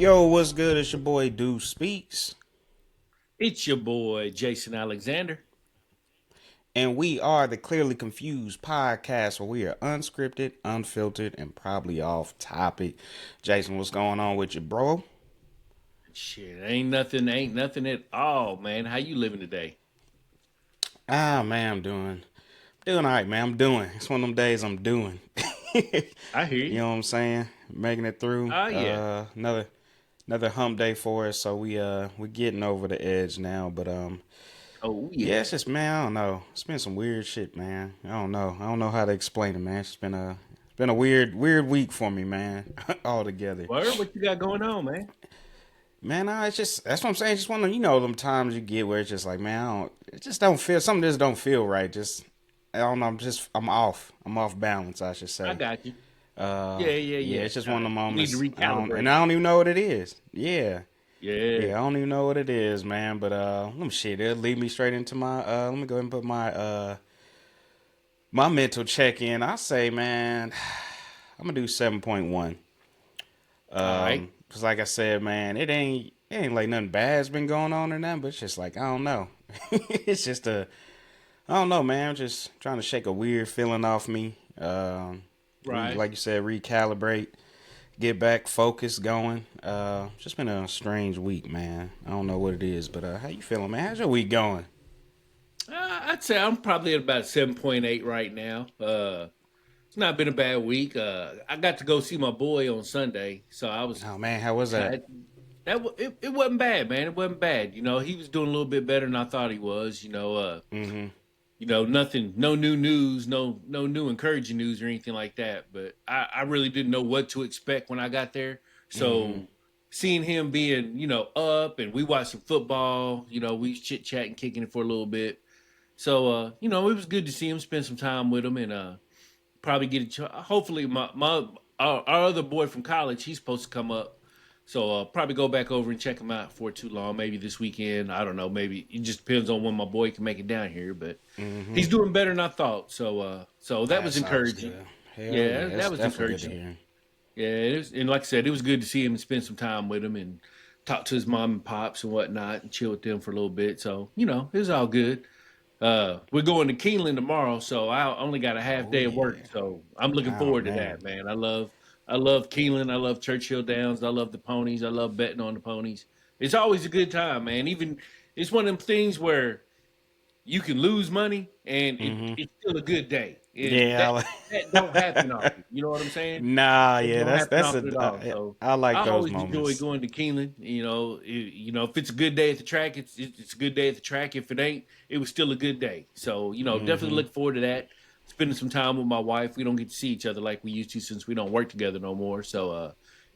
Yo, what's good? It's your boy Dude Speaks, It's your boy Jason Alexander. and we are the Clearly Confused podcast where we are unscripted, unfiltered, and probably off topic. Jason, what's going on with you, bro? Shit, ain't nothing at all, man. How you living today? Man, I'm doing all right, man. I'm doing. It's one of them days I'm doing. I hear You you. know what I'm saying? Making it through. Oh yeah. Another hump day for us, so we're getting over the edge now. But Oh yeah, yeah. it's just, man, I don't know. It's been some weird shit, man. I don't know. I don't know how to explain it, man. It's been a weird week for me, man. Altogether. Word, what you got going on, man? Man, it's just that's what I'm saying. Just one of them times you get where it's just like, man, it just don't feel something just don't feel right. Just I don't know. I'm off. I'm off balance, I should I say. got you. Yeah, yeah, Yeah, yeah. it's just one of the You need to moments. recalibrate. I don't even know what it is. Yeah, Yeah. yeah, I don't even know what it is, man. But let me shit. It'll lead me straight into my. Let me go ahead and put my mental check in. I say, man, I'm gonna do 7.1. All right. Cause like I said, man, it ain't like nothing bad's been going on or nothing, but it's just like I don't know. It's just I don't know, man. I'm just trying to shake a weird feeling off me. Right. Like you said, recalibrate, get back focused, going. Just been a strange week, man. I don't know what it is, but how you feeling, man? How's your week going? I'd say I'm probably at about 7.8 right now. It's not been a bad week. I got to go see my boy on Sunday, so I was Oh man, how was that? kind it wasn't bad, man. It wasn't bad. He was doing a little bit better than I thought he was. Mm-hmm. Nothing, no new news, no new encouraging news or anything like that. But I really didn't know what to expect when I got there. Mm-hmm. So seeing him being, up and we watched some football, we chit chatting, kicking it for a little bit. So it was good to see him, spend some time with him, and probably get a hopefully our other boy from college, he's supposed to come up. So probably go back over and check him out for too long. Maybe this weekend. I don't know. Maybe it just depends on when my boy can make it down here. But Mm-hmm. he's doing better than I thought. So that That was sounds encouraging. good. Hell Yeah, yeah, that that's was definitely good to encouraging. hear. Yeah, and like I said, it was good to see him and spend some time with him and talk to his mom and pops and whatnot and chill with them for a little bit. So it was all good. We're going to Keeneland tomorrow, so I only got a half Oh day of yeah. work. So I'm looking Oh forward to man. that, man. I love Keeneland. I love Churchill Downs. I love the ponies. I love betting on the ponies. It's always a good time, man. Even it's one of them things where you can lose money and Mm-hmm. it's still a good day, and Yeah. that don't happen often. You know what I'm saying? Nah. It Yeah. don't That's happen that's often a. at all. So I like I those always enjoy moments. going to Keeneland. If it's a good day at the track, it's a good day at the track. If it ain't, it was still a good day. So definitely Mm-hmm. look forward to that. Spending some time with my wife. We don't get to see each other like we used to since we don't work together no more. So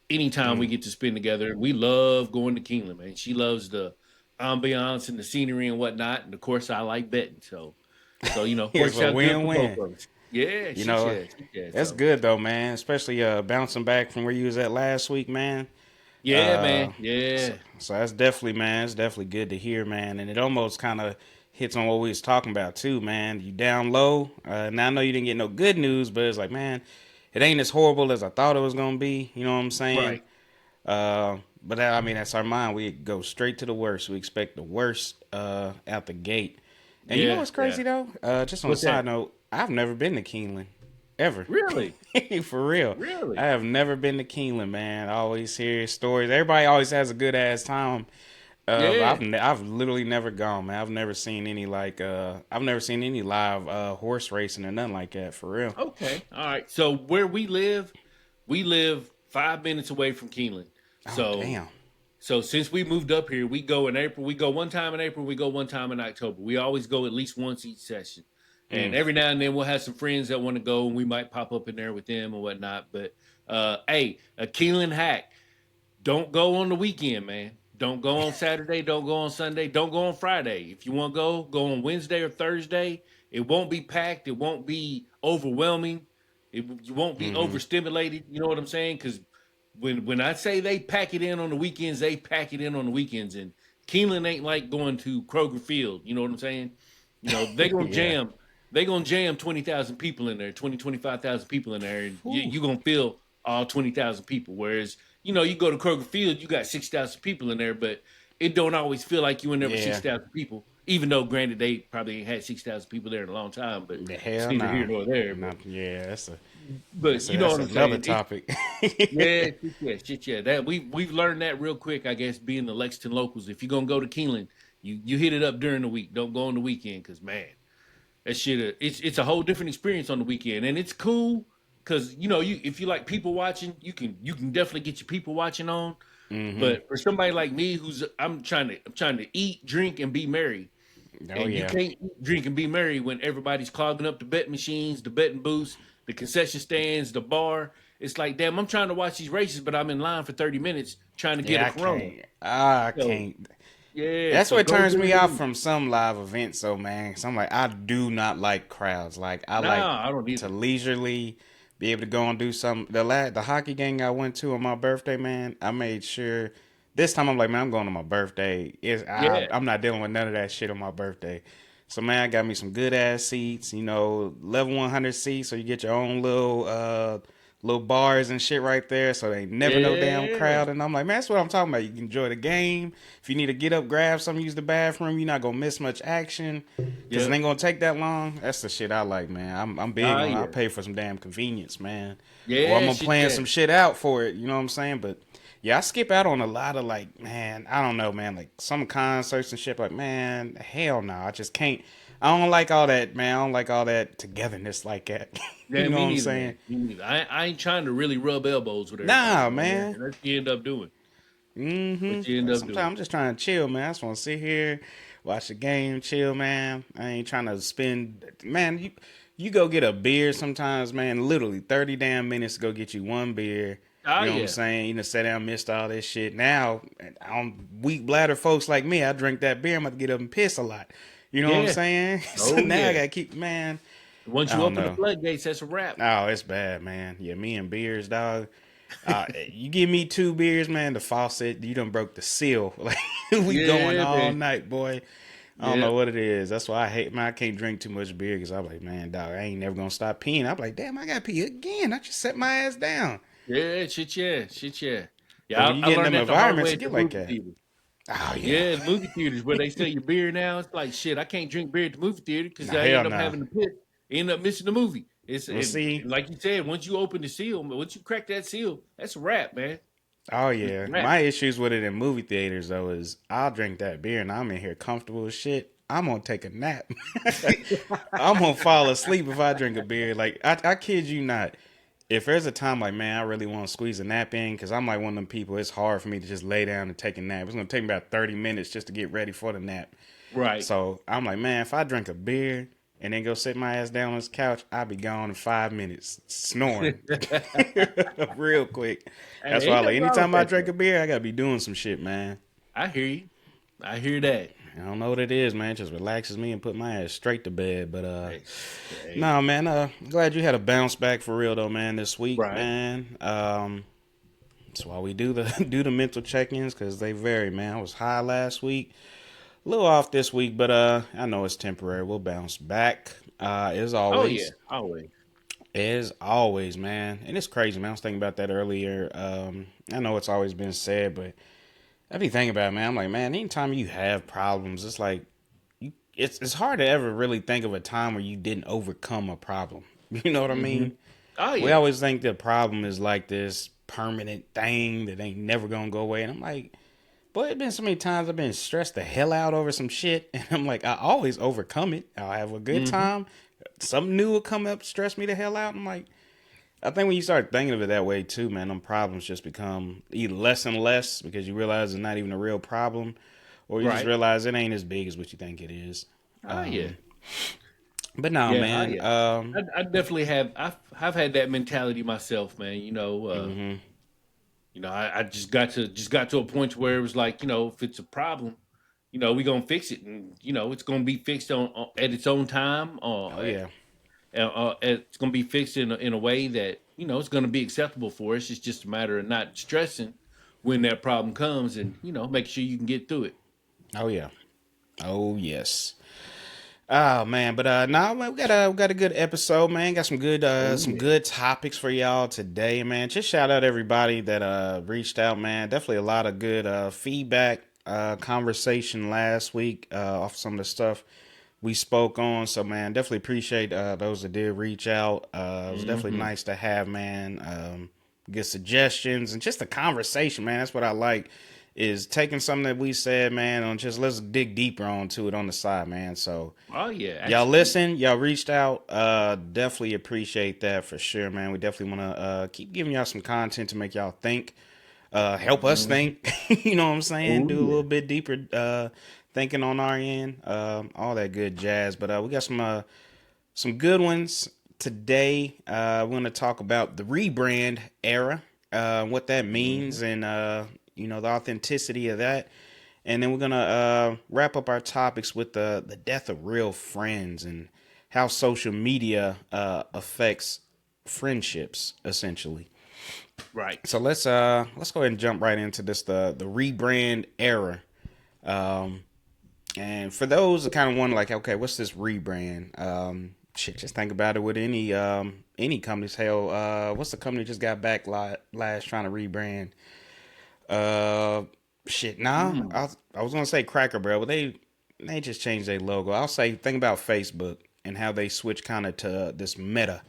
anytime we Mm. get to spend together, we love going to Keeneland, man. She loves the ambiance and the scenery and whatnot, and of course I like betting. So It's works a out good for both win-win. of us. Yeah, You she know, said, she said that's so. good though, man. Especially bouncing back from where you was at last week, man. Yeah, Uh, man. so, Yeah. so that's definitely, man. It's definitely good to hear, man. And it almost kind of hits on what we was talking about too, man. You down low. Now I know you didn't get no good news, but it's like, man, it ain't as horrible as I thought it was gonna be. You know what I'm saying? Right. But I mean, that's our mind. We go straight to the worst. We expect the worst out the gate. And you know Yeah, what's yeah. crazy though? Just on a What's that? side note, I've never been to Keeneland, ever. Really? For real, I Really? have never been to Keeneland, man. I always hear stories. Everybody always has a good ass time. But Yeah. I've literally never gone, man. I've never seen any live horse racing or nothing like that. For real. Okay. All right. So where we live 5 minutes away from Keeneland. Oh So damn. so since we moved up here, we go in April. We go one time in April. We go one time in October. We always go at least once each session. And Mm, every now and then we'll have some friends that want to go, and we might pop up in there with them and whatnot. But hey, a Keeneland hack. Don't go on the weekend, man. Don't go on Saturday. Don't go on Sunday. Don't go on Friday. If you want to go on Wednesday or Thursday. It won't be packed. It won't be overwhelming. You won't be mm-hmm. overstimulated. You know what I'm saying? Because when I say they pack it in on the weekends, they pack it in on the weekends. And Keeneland ain't like going to Kroger Field. You know what I'm saying? They gonna Yeah. jam. They gonna jam 20,000 people in there, 25,000 people in there, and Whew. you gonna feel all 20,000 people. Whereas you go to Kroger Field, you got 6,000 people in there, but it don't always feel like you in there with Yeah. 6,000 people. Even though, granted, they probably ain't had 6,000 people there in a long time, but The it's hell neither here no. nor there. Not yeah. But you know That's what I'm another saying? topic. Yeah, shit, yeah, shit, yeah. That we've learned that real quick, I guess, being the Lexington locals. If you're gonna go to Keeneland, you hit it up during the week. Don't go on the weekend, because man, that shit, it's a whole different experience on the weekend, and it's cool because you if you like people watching, you can definitely get your people watching on. hmm But for somebody like me, who's I'm trying to eat, drink, and be merry, Oh and you yeah. can't eat, drink, and be merry when everybody's clogging up the bet machines, the betting booths, the concession stands, the bar. It's like, damn, I'm trying to watch these races, but I'm in line for 30 minutes trying to get a Yeah, I Corona. can't. I So can't. yeah, That's so what go turns during me the off week. from some live events, though, man. Cause I'm like, I do not like crowds. Like, I like Nah, I don't to either. leisurely be able to go and do something. The hockey game I went to on my birthday, man. I made sure this time I'm like, man, I'm going to my birthday. Yeah, I'm not dealing with none of that shit on my birthday. So man, I got me some good ass seats. Level 100 seats, so you get your own little bars and shit right there, so they never no damn yeah, crowd. And I'm like, man, that's what I'm talking about. You can enjoy the game. If you need to get up, grab something, use the bathroom, you're not gonna miss much action because it yep. ain't gonna take that long. That's the shit I like, man. I'm big Ah, on. I yeah, pay for some damn convenience, man. Or I'm yeah, gonna shit, plan yeah, some shit out for it. You know what I'm saying? But yeah, I skip out on a lot of like, man, I don't know, man. Like some concerts and shit. Like, man, hell no, I just can't. I don't like all that, man. I don't like all that togetherness like that. yeah. You know Me what I'm neither, saying? man. Me neither. I ain't trying to really rub elbows with everybody, Nah, man. man. And that's what you end up doing. What you end up Sometimes doing. I'm just trying to chill, man. I just want to sit here, watch the game, chill, man. I ain't trying to spend, man. You go get a beer sometimes, man. Literally 30 damn minutes to go get you one beer. Ah, You know what I'm yeah, saying? You know, sat down, missed all this shit. Now, on weak bladder folks like me, I drink that beer. I'm about to get up and piss a lot. You know what I'm yeah. saying? So Oh now I yeah. gotta keep, man. Once I you don't open the know. floodgates, that's a wrap. Oh, it's bad, man. Yeah, me and beers, dog. You give me two beers, man. The faucet, you done broke the seal. Like we going Yeah, all man. night, boy. I don't Yeah, know what it is. That's why I hate, man. I can't drink too much beer because I'm like, man, dog, I ain't never gonna stop peeing. I'm like, damn, I gotta pee again. I just set my ass down. yeah, shit, yeah, shit, yeah. But Yeah, when you I get in learned them that the hard environments, way it at the get like movie that. theater. Oh yeah. Yeah, the movie theaters where they sell you beer now. It's like shit. I can't drink beer at the movie theater because Nah, I hell end up nah. having to piss. End up missing the movie. It's We'll and see. like you said, once you open the seal, once you crack that seal, that's a wrap, man. Oh It's a yeah. wrap. My issues with it in movie theaters though is I'll drink that beer and I'm in here comfortable as shit. I'm gonna take a nap. I'm gonna fall asleep if I drink a beer. Like I kid you not. If there's a time like man, I really want to squeeze a nap in because I'm like one of them people. It's hard for me to just lay down and take a nap. It's gonna take me about 30 minutes just to get ready for the nap. Right. So I'm like, man, if I drink a beer and then go sit my ass down on this couch, I'll be gone in 5 minutes, snoring real quick. That's Hey, why, ain't like, nothing wrong with anytime I that drink though. a beer, I gotta be doing some shit, man. I hear you. I hear that. I don't know what it is, man. It just relaxes me and put my ass straight to bed. But Hey, hey, no, man. Glad you had a bounce back for real though, man. This week, right. man. That's why we do the do the mental check-ins because they vary, man. I was high last week, a little off this week, but I know it's temporary. We'll bounce back. As Oh yeah, always, always. man. And it's crazy, man. I was thinking about that earlier. I know it's always been said, but I be thinking about it, man. I'm like, man, anytime you have problems, it's like it's hard to ever really think of a time where you didn't overcome a problem. You know what I Hmm. mean? Oh We yeah. always think the problem is like this permanent thing that ain't never gonna go away. And I'm like, boy, it's been so many times I've been stressed the hell out over some shit. And I'm like, I always overcome it. I'll have a good Hmm. time. Something new will come up, stress me the hell out. I'm like, I think when you start thinking of it that way too, man, them problems just become either less and less because you realize it's not even a real problem, or you just Right. realize it ain't as big as what you think it is. Oh yeah. But no, Yeah. Oh man. yeah. I definitely have. I've had that mentality myself, man. Hmm. I just got to a point where it was like, if it's a problem, we gonna fix it, and it's gonna be fixed at its own time, Oh yeah. it's gonna be fixed in a way that it's gonna be acceptable for us. It's just a matter of not stressing when that problem comes, and making sure you can get through it. Oh yeah. Oh yes. Oh man, but nah, man, we got a good episode, man. Got Oh some yeah. good topics for y'all today, man. Just shout out everybody that reached out, man. Definitely a lot of good feedback, conversation last week off some of the stuff we spoke on. So man, definitely appreciate those that did reach out. It was definitely Hmm. nice to have, man. Get suggestions and just the conversation, man. That's what I like is taking something that we said, man, and just let's dig deeper onto it on the side, man. So Oh yeah, y'all absolutely. listen, y'all reached out. Definitely appreciate that for sure, man. We definitely want to keep giving y'all some content to make y'all think, help us Hmm. think. You know what I'm saying? Oh Do a little yeah. bit deeper thinking on our end, all that good jazz. But we got some good ones today. We're going to talk about the rebrand era, what that Hmm. means, and the authenticity of that. And then we're gonna wrap up our topics with the death of real friends and how social media affects friendships, essentially. Right. So let's go ahead and jump right into this the rebrand era. Um, and for those that kind of wonder, like, okay, what's this rebrand? Shit, just think about it with any companies. Hell, what's the company just got back last trying to rebrand? Uh, shit. Nah, Mm. I was gonna say Cracker Barrel, but they just changed their logo. I'll say think about Facebook and how they switched kind of to this Meta.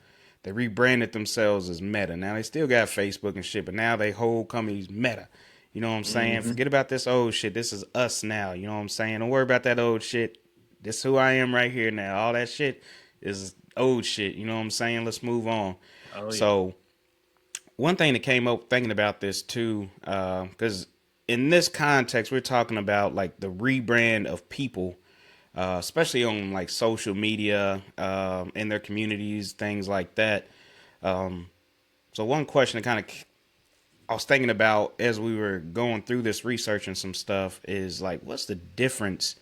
They rebranded themselves as Meta. Now they still got Facebook and shit, but now they whole company's Meta. You know what I'm saying? Hmm. Forget about this old shit. This is us now. You know what I'm saying? Don't worry about that old shit. This is who I am right here now. All that shit is old shit. You know what I'm saying? Let's move on. Oh yeah. So one thing that came up thinking about this too, because in this context, we're talking about like the rebrand of people, especially on like social media, in their communities, things like that. So one question that kind of I was thinking about as we were going through this research and some stuff is like, what's the difference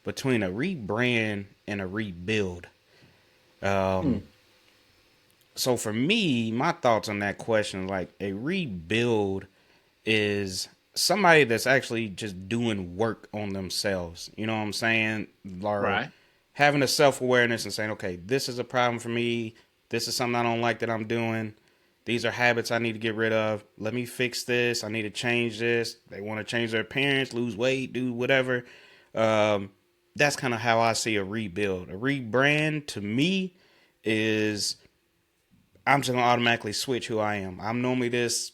between a rebrand and a rebuild? Mm. So for me, my thoughts on that question, like a rebuild is somebody that's actually just doing work on themselves. You know what I'm saying? Or Right. having a self awareness and saying, okay, this is a problem for me. This is something I don't like that I'm doing. These are habits I need to get rid of. Let me fix this. I need to change this. They want to change their appearance, lose weight, do whatever. Um, that's kind of how I see a rebuild. A rebrand to me is I'm just gonna automatically switch who I am. I'm normally this,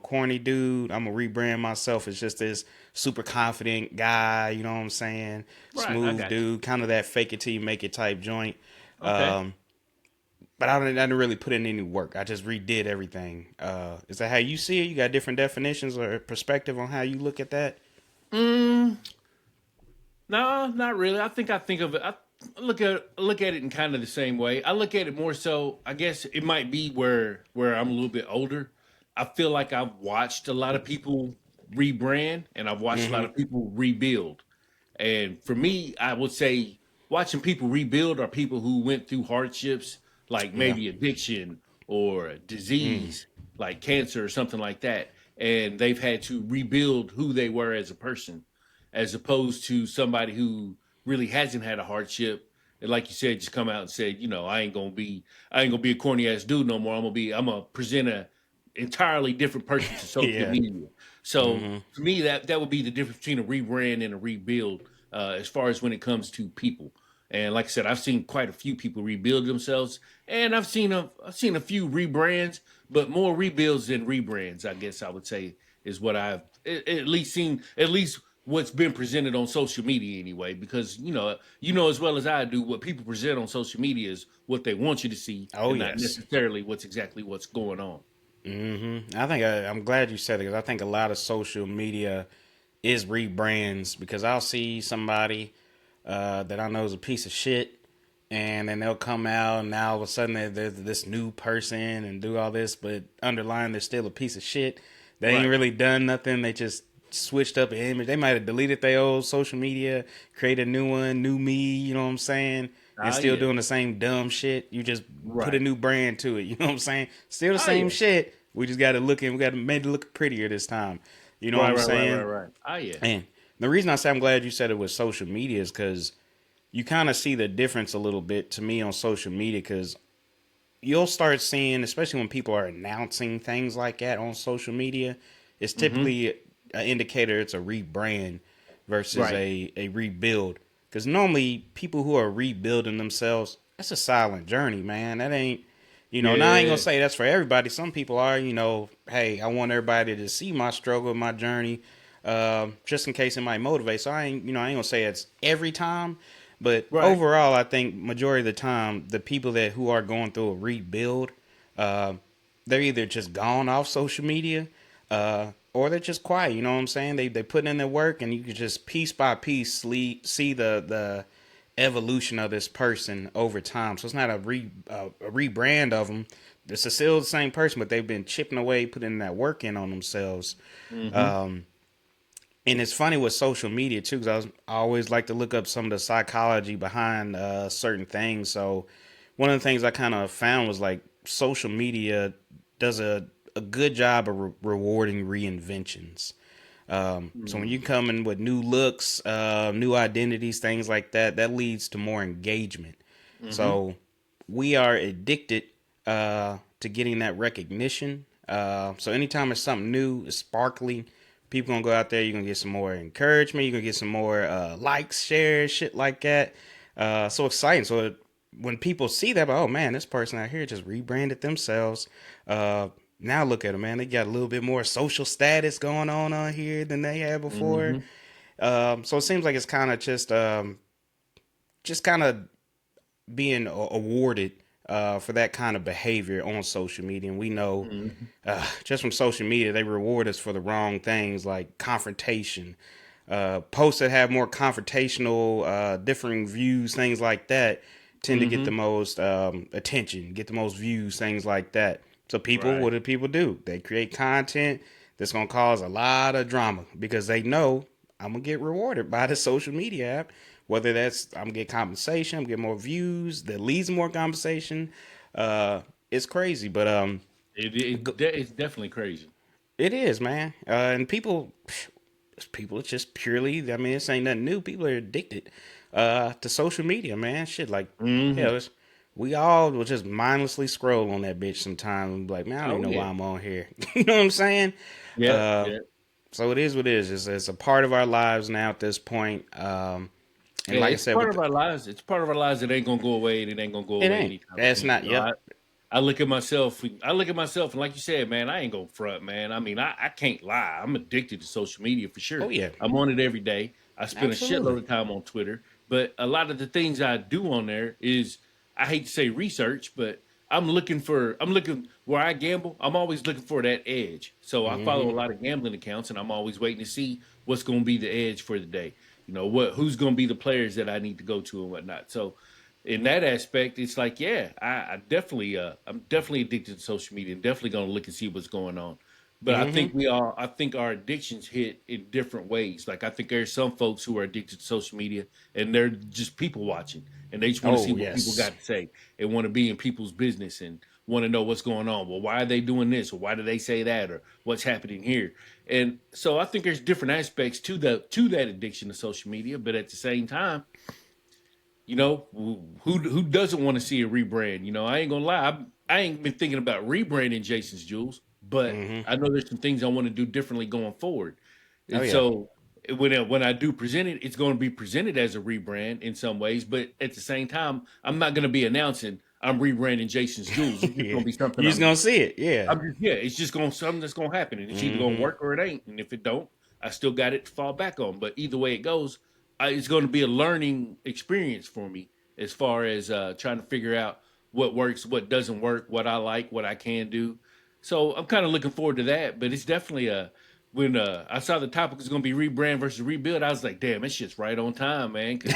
corny dude. I'm gonna rebrand myself as just this super confident guy. You know what I'm saying? Right. I Smooth got you. dude, kind of that fake it till you make it type joint. Okay. Um, but I didn't really put in any work. I just redid everything. Is that how you see it? You got different definitions or perspective on how you look at that? Mm. No, not really. I think of it. I look at it in kind of the same way. I look at it more so. I guess it might be where I'm a little bit older. I feel like I've watched a lot of people rebrand, and I've watched a lot Mm-hmm. of people rebuild. And for me, I would say watching people rebuild are people who went through hardships like Yeah. maybe addiction or a Mm. disease like cancer or something like that. And they've had to rebuild who they were as a person, as opposed to somebody who really hasn't had a hardship. And like you said, just come out and said, I ain't gonna be a corny ass dude no more. I'm gonna present a entirely different person to social Yeah. media. So Mm-hmm. for me, that would be the difference between a rebrand and a rebuild, as far as when it comes to people. And like I said, I've seen quite a few people rebuild themselves, and I've seen a few rebrands, but more rebuilds than rebrands. I guess I would say is what I've at least seen, at least what's been presented on social media anyway. Because you know as well as I do, what people present on social media is what they want you to see, Oh and not yes. necessarily what's going on. I think I'm glad you said it because I think a lot of social media is rebrands because I'll see somebody that I know is a piece of shit, and then they'll come out and now all of a sudden they're this new person and do all this, but underlying they're still a piece of shit. They ain't Right. really done nothing. They just switched up an image. They might have deleted their old social media, created a new one, new me. You know what I'm saying? And Ah, still yeah. doing the same dumb shit. You just put a Right. new brand to it. You know what I'm saying? Still the Ah, same yeah. shit. We just got to look and we got to make it look prettier this time. You know what Right. I'm Right. Right. Right. saying? Right. Ah, yeah. And the reason I say I'm glad you said it was social media is because you kind of see the difference a little bit to me on social media because you'll start seeing, especially when people are announcing things like that on social media, it's Mm-hmm. typically an indicator it's a rebrand versus Right. a rebuild. Because normally people who are rebuilding themselves, that's a silent journey, man. That ain't, now I ain't gonna Yeah. say that's for everybody. Some people are, hey, I want everybody to see my struggle, my journey, just in case it might motivate. So I ain't gonna say it's every time, but Right. overall, I think majority of the time, the people that who are going through a rebuild, uh, they're either just gone off social media, or they're just quiet. You know what I'm saying? They put in their work, and you can just piece by piece see the evolution of this person over time. So it's not a rebrand of them. It's still the same person, but they've been chipping away, putting that work in on themselves. Mm-hmm. And it's funny with social media too, because I always like to look up some of the psychology behind certain things. So one of the things I kind of found was like social media does a good job of rewarding reinventions. So when you come in with new looks, new identities, things like that, that leads to more engagement. Mm-hmm. So we are addicted to getting that recognition. So anytime it's something new, it's sparkly, people gonna go out there. You're gonna get some more encouragement. You're gonna get some more likes, shares, shit like that. So exciting. So when people see that, oh man, this person out here just rebranded themselves. Now look at them, man. They got a little bit more social status going on here than they had before. Mm-hmm. So it seems like it's kind of just kind of being awarded for that kind of behavior on social media. And we know Mm-hmm. just from social media, they reward us for the wrong things like confrontation. Posts that have more confrontational, differing views, things like that, tend to get Mm-hmm. the most attention, get the most views, things like that. So people, Right. what do people do? They create content that's gonna cause a lot of drama because they know I'm gonna get rewarded by the social media app. Whether that's I'm gonna get compensation, I'm gonna get more views, that leads to more compensation. It's crazy, but It's definitely crazy. it is, man. And people, it's just purely. I mean, this ain't nothing new. People are addicted to social media, man. Shit, like Mm-hmm. hell, we all will just mindlessly scroll on that bitch sometime and be like, man, I don't even Oh know why yeah. I'm on here. You know what I'm saying? Yeah. Uh, Yeah. so it is what it is. It's a part of our lives now at this point. And Yeah. like I It's said, part with of our lives. It's part of our lives that ain't gonna go away, and it ain't gonna go it away ain't. anytime That's soon. not. Yep. I look at myself. I look at myself, and like you said, man, I ain't gonna front, man. I mean, I can't lie. I'm addicted to social media for Oh sure. yeah. I'm on it every day. I spend a shitload Absolutely. of time on Twitter, but a lot of the things I do on there is I hate to say research, but I'm looking where I gamble. I'm always looking for that edge. So I follow Mm-hmm. a lot of gambling accounts, and I'm always waiting to see what's going to be the edge for the day. Who's going to be the players that I need to go to and whatnot. So in that aspect, it's like, yeah, I definitely, I'm definitely addicted to social media and definitely going to look and see what's going on. But Mm-hmm. I think our addictions hit in different ways. Like I think there's some folks who are addicted to social media and they're just people watching and they just want to see Oh what people yes. got to say and want to be in people's business and want to know what's going on. Well, why are they doing this or why do they say that or what's happening here? And so I think there's different aspects to that addiction to social media, but at the same time, who doesn't want to see a rebrand? I ain't gonna lie, I ain't been thinking about rebranding Jason's Jewels, but Mm-hmm. I know there's some things I want to do differently going forward. Oh And yeah. so when I do present it, it's going to be presented as a rebrand in some ways, but at the same time, I'm not going to be announcing I'm rebranding Jason's Jewels. It's just Yeah. going to be something You just gonna see it. Yeah. it's just going to something that's going to happen, and it's either going to Mm-hmm. work or it ain't. And if it don't, I still got it to fall back on. But either way it goes, it's going to be a learning experience for me as far as trying to figure out what works, what doesn't work, what I like, what I can do. So I'm kind of looking forward to that. But it's definitely a when I saw the topic was going to be rebrand versus rebuild, I was like, damn, this shit's right on time, man, because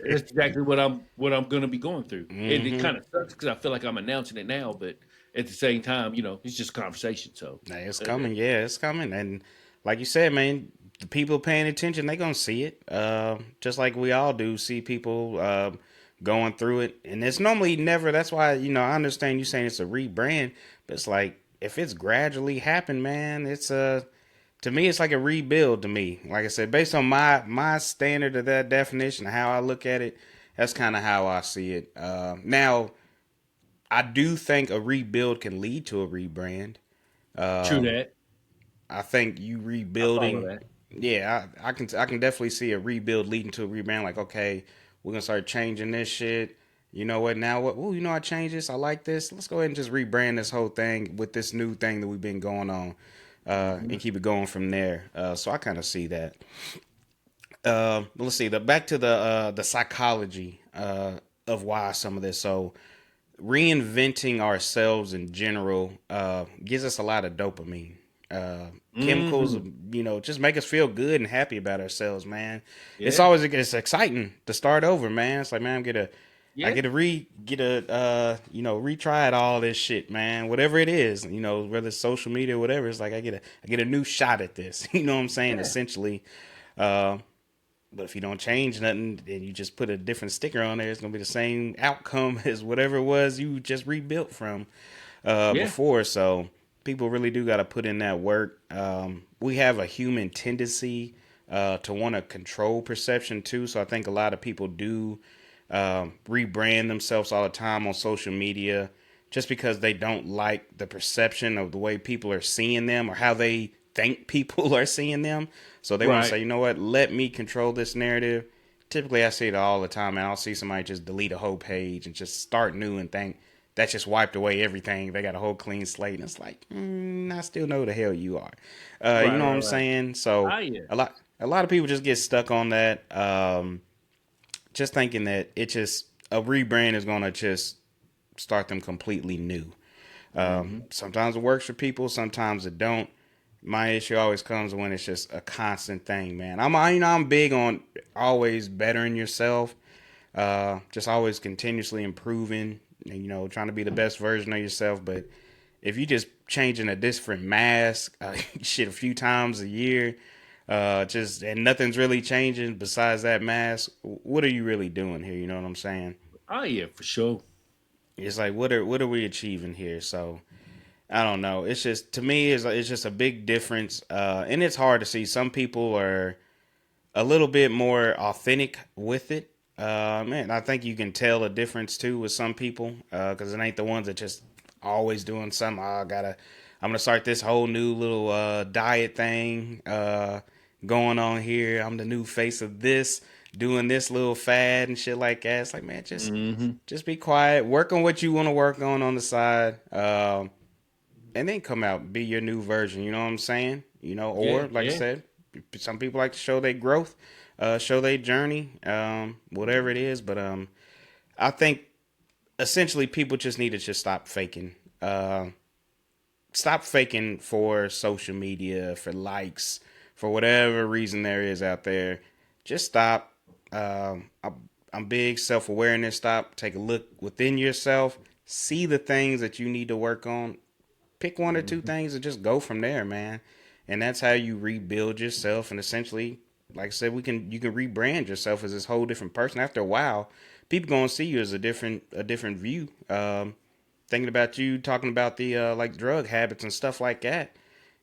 that's exactly what I'm going to be going through. It Mm-hmm. kind of sucks because I feel like I'm announcing it now, but at the same time, it's just conversation. So, Hey, it's coming. Yeah, it's coming. And like you said, man, the people paying attention, they gonna see it. Just like we all do, see people going through it. And it's normally never. That's why I understand you saying it's a rebrand, but it's like if it's gradually happened, man, it's a to me it's like a rebuild to me. Like I said, based on my standard of that definition, how I look at it, That's kind of how I see it. Now, I do think a rebuild can lead to a rebrand. True Um, that. I think you I follow rebuilding, that. yeah, I can definitely see a rebuild leading to a rebrand. Like, okay, we're gonna start changing this shit. You know what? Now what? Oh, you know I changed this. I like this. Let's go ahead and just rebrand this whole thing with this new thing that we've been going on, Hmm. and keep it going from there. So I kind of see that. Let's see. Back to the psychology of why some of this. So reinventing ourselves in general gives us a lot of dopamine. Chemicals, Hmm. just make us feel good and happy about ourselves, man. Yeah. It's exciting to start over, man. It's like, man, I Yeah. get to retry it all this shit, man. Whatever it is, whether it's social media or whatever, it's like I get a new shot at this. You know what I'm saying? Yeah. Essentially, uh, but if you don't change nothing and you just put a different sticker on there, it's gonna be the same outcome as whatever it was you just rebuilt from Yeah. before. So people really do got to put in that work. We have a human tendency to want to control perception too. So I think a lot of people do rebrand themselves all the time on social media just because they don't like the perception of the way people are seeing them or how they think people are seeing them. So they want to Right. say, you know what, let me control this narrative. Typically, I see it all the time, and I'll see somebody just delete a whole page and just start new and think that just wiped away everything. They got a whole clean slate, and it's like, I still know who the hell you are. You Right. know what Right. I'm Right. saying? So Ah, yeah. a lot of people just get stuck on that, just thinking that it just a rebrand is gonna just start them completely new. Hmm. Sometimes it works for people, sometimes it don't. My issue always comes when it's just a constant thing, man. I'm big on always bettering yourself, just always continuously improving, and, trying to be the best version of yourself. But if you just changing a different mask, shit, a few times a year, just and nothing's really changing besides that mask, what are you really doing here? You know what I'm saying? Oh yeah, for sure. It's like what are we achieving here? So I don't know. It's just to me, it's just a big difference, and it's hard to see. Some people are a little bit more authentic with it. Man, I think you can tell a difference too with some people because it ain't the ones that just always doing something. I'm gonna start this whole new little diet thing going on here. I'm the new face of this, doing this little fad and shit like that. It's like, man, just Hmm. just be quiet, work on what you want to work on the side. And then come out and be your new version. You know what I'm saying? Yeah. Or like I Yeah. said, some people like to show their growth, show their journey, whatever it is. But I think essentially people just need to just uh, stop faking for social media, for likes, for whatever reason there is out there. Just stop. I'm big self awareness. Stop. Take a look within yourself. See the things that you need to work on, pick one or two Hmm. things and just go from there, man. And that's how you rebuild yourself. And essentially, like I said, you can rebrand yourself as this whole different person. After a while, people gonna see you as a different view. Thinking about you talking about the like drug habits and stuff like that.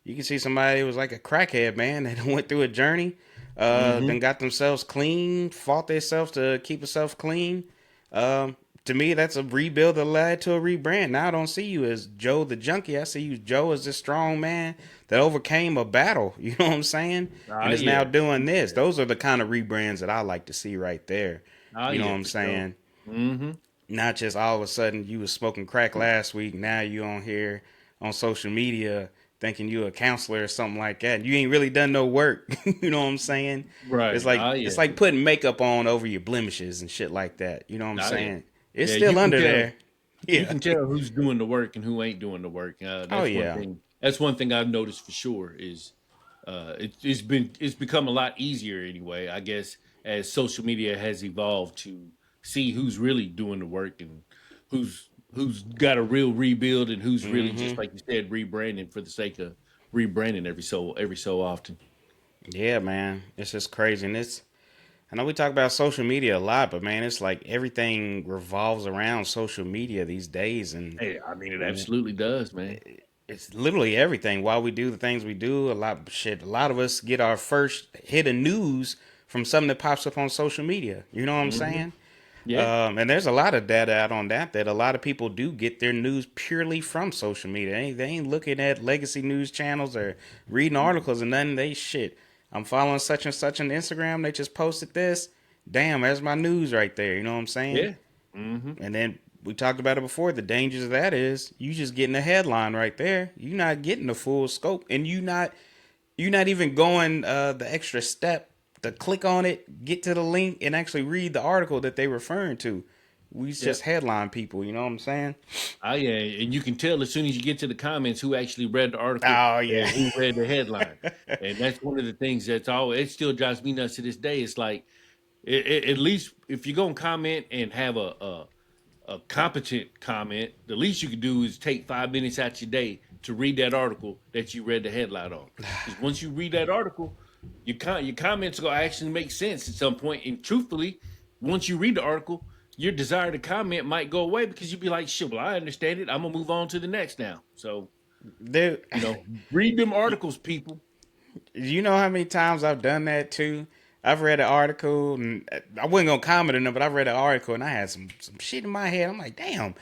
You can see somebody who was like a crackhead, man, that went through a journey, then Hmm. got themselves clean, fought themselves to keep themselves clean. Um, to me, that's a rebuild that led to a rebrand. Now I don't see you as Joe the junkie. I see you Joe as this strong man that overcame a battle. You know what I'm saying? Ah And is now yeah. doing this. Yeah. Those are the kind of rebrands that I like to see right there. Ah You know what yeah, I'm for sure. saying? Hmm. Not just all of a sudden you was smoking crack last week. Now you on here on social media thinking you a counselor or something like that. You ain't really done no work. You know what I'm saying? It's Right. like Ah it's yeah. like putting makeup on over your blemishes and shit like that. You know what I'm Ah yeah. saying? It's Yeah. still You can under tell. there. You Yeah. can tell who's doing the work and who ain't doing the work. Oh That's one yeah. thing. That's one thing I've noticed for sure is it's become a lot easier anyway. I guess as social media has evolved to see who's really doing the work and who's got a real rebuild and who's really just Hmm. like you said rebranding for the sake of rebranding every so often. Yeah, man. It's just crazy. And I know we talk about social media a lot, but man, it's like everything revolves around social media these days, and Hey, I mean it absolutely does, man. it's literally everything. Why we do the things we do, a lot of us get our first hit of news from something that pops up on social media. You know what I'm Hmm. saying? Yeah. And there's a lot of data out on that a lot of people do get their news purely from social media. They ain't looking at legacy news channels or reading Mm-mm. articles and then they shit. I'm following such and such on Instagram. They just posted this. Damn, there's my news right there. You know what I'm saying? Yeah. Mm-hmm. And then we talked about it before. The dangers of that is you just getting a headline right there. You're not getting the full scope, and you're not even going the extra step to click on it, get to the link, and actually read the article that they're referring to. We just Yep. headline people. You know what I'm saying? Oh yeah, and you can tell as soon as you get to the comments who actually read the article Oh yeah. and who read the headline. And that's one of the things that's all. It still drives me nuts to this day. It's like, at least if you're gonna comment and have a competent comment, the least you can do is take 5 minutes out your day to read that article that you read the headline on. Because once you read that article, your comments are gonna actually make sense at some point. And truthfully, once you read the article, your desire to comment might go away because you'd be like, "Shit, well, I understand it. I'm gonna move on to the next now." So Dude, read them articles, people. you know how many times I've done that too? I've read an article and I wasn't gonna comment on it, but I read an article and I had some shit in my head. I'm like, damn.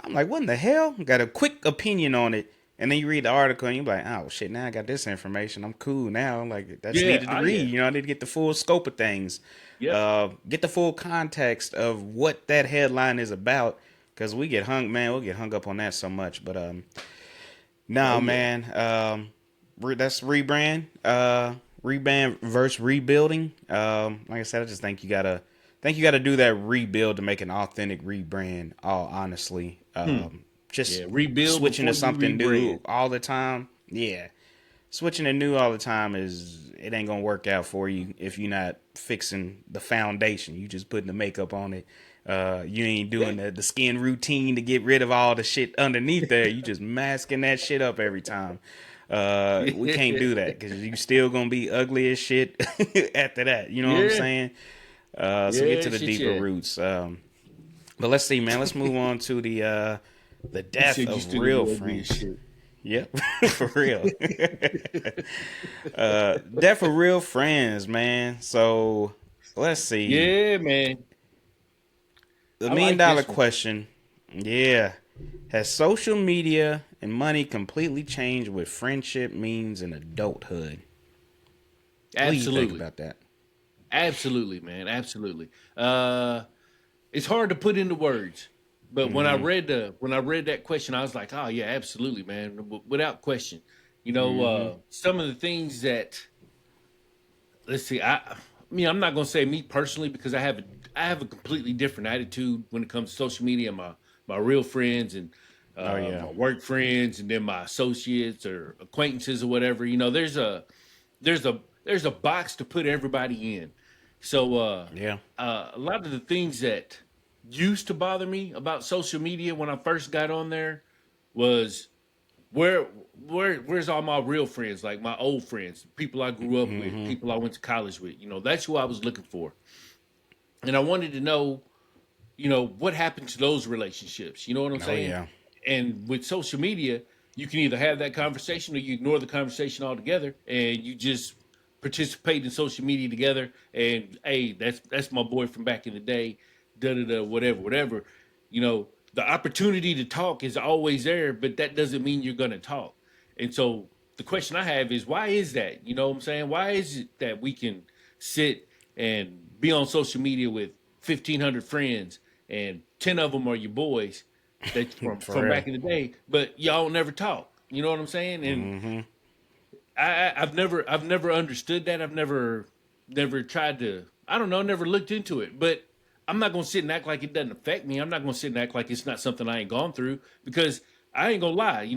I'm like, what in the hell? Got a quick opinion on it. And then you read the article and you're like, oh shit, now I got this information. I'm cool now. I'm like, that's Yeah, needed to oh read. yeah, You know, I need to get the full scope of things. yep, Get the full context of what that headline is about. Cause we get hung, man, we'll get hung up on that so much. But oh nah, yeah, man. That's rebrand. Rebrand versus rebuilding. Like I said, I just think you gotta do that rebuild to make an authentic rebrand. All honestly, hmm. just Yeah. Rebuild switching to before you something new rebrand. all the time. Yeah, switching to new all the time is it ain't gonna work out for you if you're not fixing the foundation. You just putting the makeup on it. You ain't Yeah. doing the skin routine to get rid of all the shit underneath there. You just masking that shit up every time. We can't do that because you still gonna be ugly as shit after that. You know what I'm Yeah. saying? So get Yeah. to the Shit. deeper Yeah. roots. But let's see, man. Let's move on to the You death said you of still gonna real be ugly as friends. shit. Yep, for real. Death of real friends, man. So let's see. Yeah, man. The I million like dollar this one. question. Yeah. Has social media and money completely changed what friendship means in adulthood? What do you think Absolutely. about that? Absolutely, man. Absolutely. It's hard to put into words, but Mm-hmm. when I read that question, I was like, oh yeah, absolutely, man, without question. Mm-hmm. Some of the things that, let's see, I'm not gonna say me personally because I have a completely different attitude when it comes to social media. My real friends and Oh yeah. my work friends, and then my associates or acquaintances or whatever. There's a box to put everybody in. So Yeah. a lot of the things that used to bother me about social media when I first got on there was where where's all my real friends, like my old friends, people I grew up with, Mm-hmm. people I went to college with. That's who I was looking for, and I wanted to know, what happened to those relationships. You know what I'm Oh saying? yeah. And with social media, you can either have that conversation or you ignore the conversation altogether, and you just participate in social media together. And hey, that's my boy from back in the day. Da da da, whatever, whatever. The opportunity to talk is always there, but that doesn't mean you're gonna talk. And so the question I have is, why is that? You know what I'm saying? Why is it that we can sit and be on social media with 1,500 friends and 10 of them are your boys that For from real. back in the day, but y'all never talk. You know what I'm saying? And Mm-hmm. I've never understood that. I've never tried to. I don't know. Never looked into it. But I'm not gonna sit and act like it doesn't affect me. I'm not gonna sit and act like it's not something I ain't gone through because I ain't gonna lie.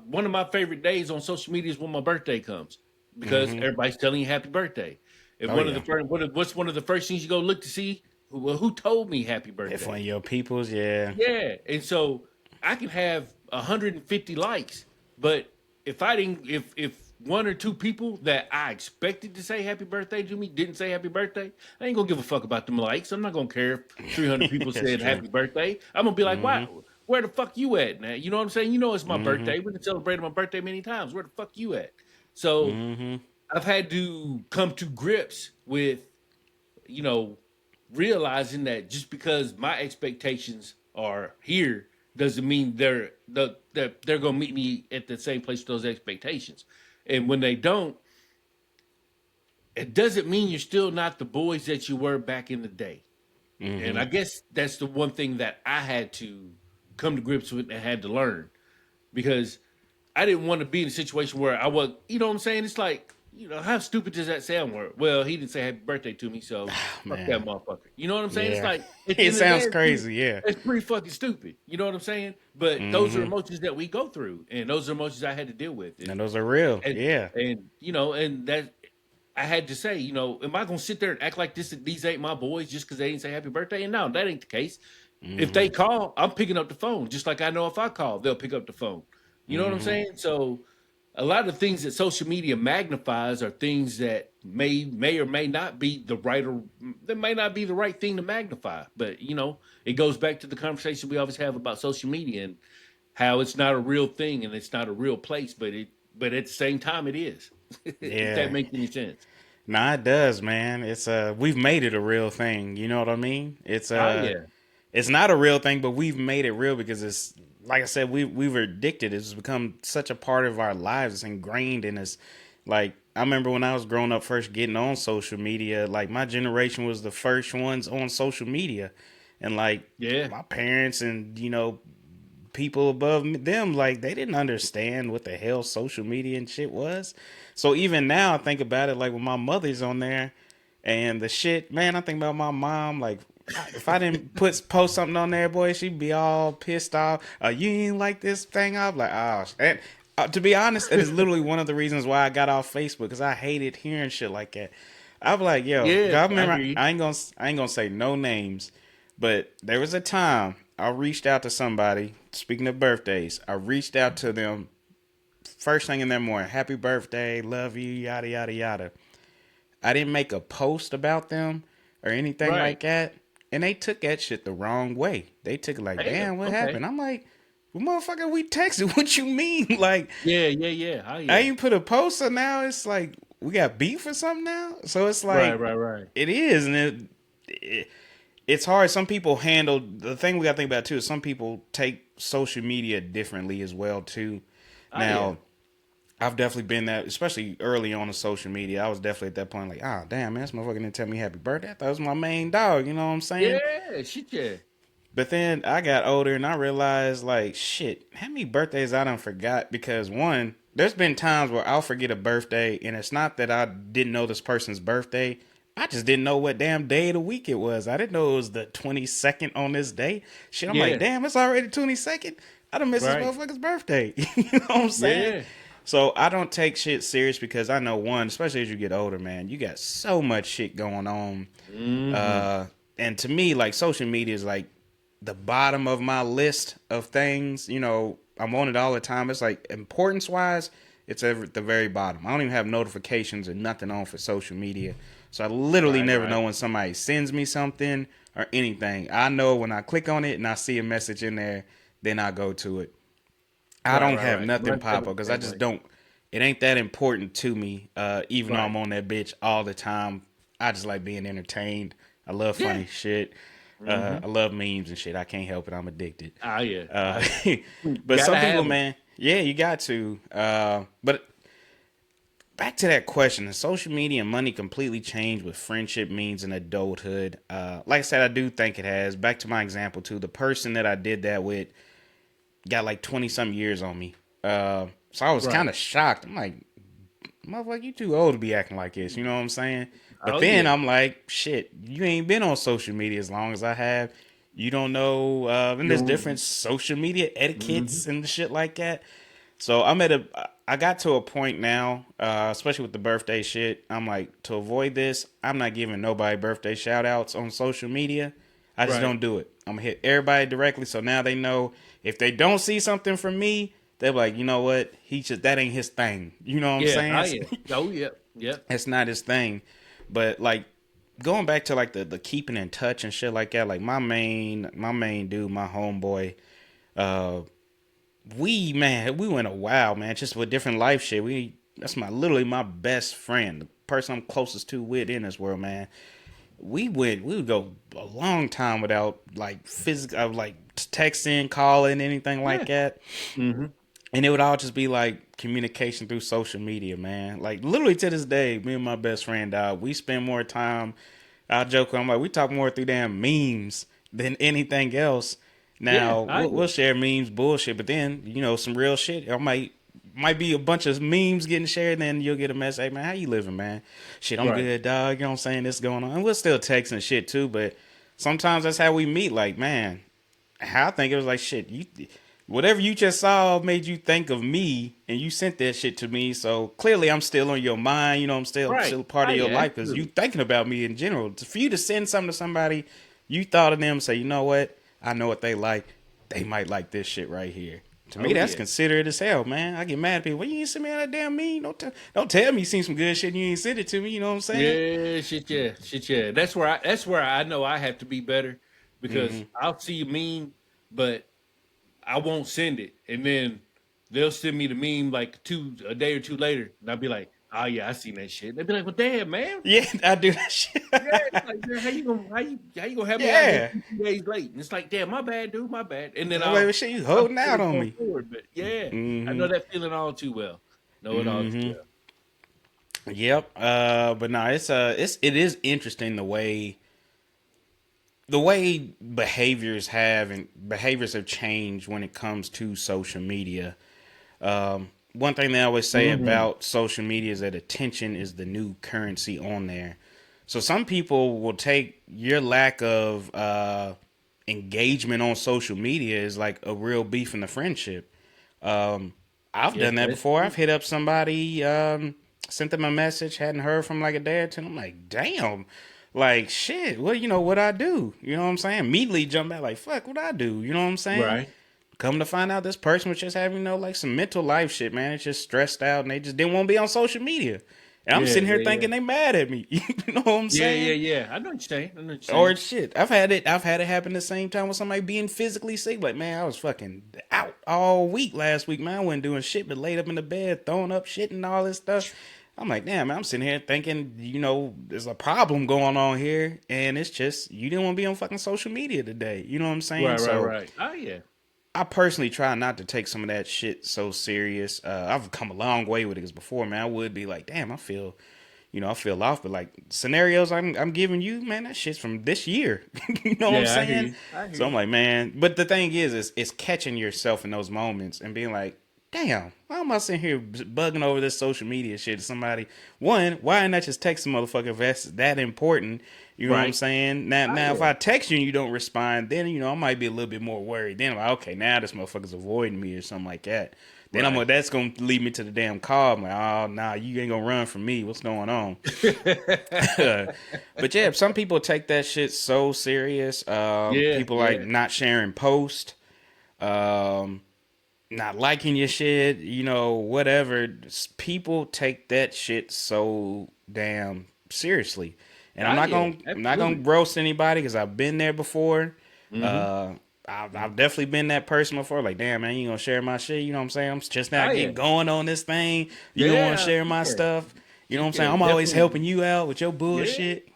One of my favorite days on social media is when my birthday comes because Mm-hmm. everybody's telling you happy birthday. And Oh one of the yeah. first, what's one of the first things you go look to see? Well, who told me happy If one birthday? of your peoples, yeah. Yeah, and so I can have 150 likes, but if one or two people that I expected to say happy birthday to me didn't say happy birthday, I ain't gonna give a fuck about them likes. I'm not gonna care if 300 people That's said true. happy birthday. I'm gonna be like, Mm-hmm. why? Where the fuck you at, man? You know what I'm saying? You know it's my Mm-hmm. birthday. We can celebrate my birthday many times. Where the fuck you at? So Mm-hmm. I've had to come to grips with, you know, realizing that just because my expectations are here doesn't mean that they're gonna meet me at the same place with those expectations. And when they don't, it doesn't mean you're still not the boys that you were back in the day. And Mm-hmm. I guess that's the one thing that I had to come to grips with and had to learn because I didn't want to be in a situation where I was, you know what I'm saying? It's like, how stupid does that sound? Where, well, he didn't say happy birthday to me, so fuck that Man, motherfucker. You know what I'm saying? It's yeah, like, at the it end of the day, sounds crazy. Yeah. it's pretty fucking stupid. You know what I'm saying? But those are Mm-hmm. emotions that we go through, and those are emotions I had to deal with. And those are real. And, Yeah. and that I had to say, am I gonna sit there and act like these ain't my boys just because they didn't say happy birthday? And no, that ain't the case. If Mm-hmm. they call, I'm picking up the phone. Just like I know if I call, they'll pick up the phone. You know what I'm Mm-hmm. saying? So a lot of things that social media magnifies are things that may or may not be the right or that may not be the right thing to magnify. But it goes back to the conversation we always have about social media and how it's not a real thing and it's not a real place, but at the same time it is. If that Yeah. makes any sense. Nah, it does, man. It's we've made it a real thing. You know what I mean? Oh yeah. It's not a real thing, but we've made it real because it's like I said, we were addicted. It's become such a part of our lives. It's ingrained in us. Like I remember when I was growing up, first getting on social media. Like my generation was the first ones on social media, and like Yeah. my parents and people above them, like they didn't understand what the hell social media and shit was. So even now, I think about it, like when my mother's on there and the shit, man, I think about my mom, like if I didn't post something on there, boy, she'd be all pissed off. You ain't like this thing. I'm like, oh, and to be honest, it is literally one of the reasons why I got off Facebook because I hated hearing shit like that. I'm like, yo, Yeah, God, I remember, hear you. I ain't gonna say no names, but there was a time I reached out to somebody. Speaking of birthdays, I reached out to them first thing in that morning. Happy birthday, love you, yada yada yada. I didn't make a post about them or anything Right. like that, and they took that shit the wrong way. They took it like, Damn. damn, what Okay. happened? I'm like, well, motherfucker, we texted. What you mean? Like, Yeah, yeah, yeah. Oh I yeah. ain't put a post, so now it's like we got beef or something now. So it's Right, like right, right. it is, and it's hard. Some people handle the thing we got to think about too is some people take social media differently as well too. Oh yeah. Now, I've definitely been that, especially early on in social media. I was definitely at that point like, ah, damn, man, this motherfucker didn't tell me happy birthday. I thought it was my main dog. You know what I'm saying? Yeah, shit yeah. But then I got older and I realized, like, shit, how many birthdays I done forgot? Because one, there's been times where I'll forget a birthday, and it's not that I didn't know this person's birthday. I just didn't know what damn day of the week it was. I didn't know it was the 22nd on this day. Shit, I'm like, Yeah. damn, it's already 22nd. I done missed this Right. motherfucker's birthday. You know what I'm saying? Yeah. So I don't take shit serious because I know one, especially as you get older, man, you got so much shit going on. Mm-hmm. Uh, and to me, like social media is like the bottom of my list of things. I'm on it all the time. It's like importance wise, it's at the very bottom. I don't even have notifications or nothing on for social media. So I literally Right, never right. know when somebody sends me something or anything. I know when I click on it and I see a message in there, then I go to it. I Right, don't right, have right. nothing Mine's set pop up up the because I same just way. don't. It ain't that important to me. Even though Right. I'm on that bitch all the time, I just like being entertained. I love Yeah. funny shit. Mm-hmm. I love memes and shit. I can't help it. I'm addicted. Oh yeah. Oh Uh, yeah. but Gotta some people, have them. man, yeah, you got to. But back to that question: Has social media and money completely changed what friendship means in adulthood? Like I said, I do think it has. Back to my example too. The person that I did that with got like 20 some years on me. So I was kind Right. of shocked. I'm like, motherfucker, you too old to be acting like this. You know what I'm saying? But Oh then yeah. I'm like, shit, you ain't been on social media as long as I have. You don't know, and You there's don't. different social media Mm-hmm. etiquettes and shit like that. So I got to a point now, especially with the birthday shit. I'm like, to avoid this, I'm not giving nobody birthday shout outs on social media. I just Right. don't do it. I'm gonna hit everybody directly, so now they know if they don't see something from me, they're like, you know what? He just that ain't his thing. You know what I'm Yeah. Oh saying? yeah. Oh yeah. Yep. It's not his thing. But like going back to like the keeping in touch and shit like that, like my main dude, my homeboy, uh, we went a while, man, just with different life shit. That's my literally my best friend, the person I'm closest to with in this world, man. we would go a long time without like physical, like texting, calling, anything like Yeah. that. Hmm. And it would all just be like communication through social media, man. Like literally to this day, me and my best friend, we spend more time. I joke, I'm like, we talk more through damn memes than anything else. Yeah. Now I we'll yeah. share memes, bullshit, but then some real shit. I might be a bunch of memes getting shared, and then you'll get a message, hey man, how you living, man? Shit, I'm Right. good, dog. You know what I'm saying? This going on, and we'll still text and shit too. But sometimes that's how we meet. Like, man, I think it was like shit. Whatever you just saw made you think of me, and you sent that shit to me. So clearly, I'm still on your mind. I'm Right. still part Oh of your yeah. life because you Absolutely. thinking about me in general. For you to send something to somebody, you thought of them. Say, you know what? I know what they like. They might like this shit right here. To me, Oh that's yeah. considerate as hell, man. I get mad at people. Well, you ain't send me that damn meme. Don't tell me you seen some good shit and you ain't sent it to me. You know what I'm saying? Yeah, shit, yeah, shit, yeah. That's where I know I have to be better because Mm-hmm. I'll see a meme, but I won't send it, and then they'll send me the meme like a day or two later, and I'll be like, "Oh yeah, I seen that shit." They'll be like, "Well, damn, man, Yeah, I do that shit. yeah." It's like, man, how you gonna have me out here Yeah. 2 days late? And it's like, damn, my bad, dude, my bad. And then I'm like, well, shit, you I'm holding out better on going me. forward. But yeah, I Mm-hmm. know that feeling all too well. Know it all too Mm-hmm. well. Yep. But no, it is interesting the way behaviors have changed when it comes to social media. One thing they always say Hmm. about social media is that attention is the new currency on there. So some people will take your lack of engagement on social media as like a real beef in the friendship. Um, I've Yeah, done that that's before. true. I've hit up somebody, sent them a message, hadn't heard from like a day or two. I'm like, damn, like shit. What I do? You know what I'm saying? Immediately jump back like, fuck, what I do? You know what I'm saying? Right. Come to find out, this person was just having like some mental life shit, man. It's just stressed out, and they just didn't want to be on social media. And I'm Yeah, sitting here yeah, yeah. thinking they mad at me. You know what I'm Yeah, yeah, saying? yeah. I know what you're saying. I know what you're Or saying. shit, I've had it happen the same time with somebody being physically sick. Like, man, I was fucking out all week last week, man. I wasn't doing shit but laid up in the bed, throwing up shit and all this stuff. I'm like, damn, man, I'm sitting here thinking, there's a problem going on here, and it's just you didn't want to be on fucking social media today. You know what I'm saying? Right, right, So right. Oh yeah. I personally try not to take some of that shit so serious. I've come a long way with it because before, man, I would be like, damn, I feel off, but like scenarios I'm giving you, man, that shit's from this year. You know what I'm Yeah, I hear saying? you. I hear So I'm you. like, man, but the thing is it's catching yourself in those moments and being like, damn, why am I sitting here bugging over this social media shit to somebody? One, why didn't I just text a motherfucker if that's that important? You know what I'm Right. saying? Now, Oh now if yeah. I text you and you don't respond, then I might be a little bit more worried. Then I'm like, okay, now this motherfucker's avoiding me or something like that. Then Right. that's gonna lead me to the damn call. I'm like, oh nah, you ain't gonna run from me. What's going on? But yeah, some people take that shit so serious. Yeah, People like yeah. not sharing posts, um, not liking your shit, whatever. People take that shit so damn seriously. And Oh yeah. I'm not gonna Absolutely. roast anybody because I've been there before. Mm-hmm. Uh, I've definitely been that person before. Like, damn man, you gonna share my shit? You know what I'm saying? I'm just now Oh yeah. getting going on this thing. You don't want to Yeah. share my Yeah. stuff. You know what I'm saying? Yeah. I'm always Definitely. helping you out with your Yeah. bullshit.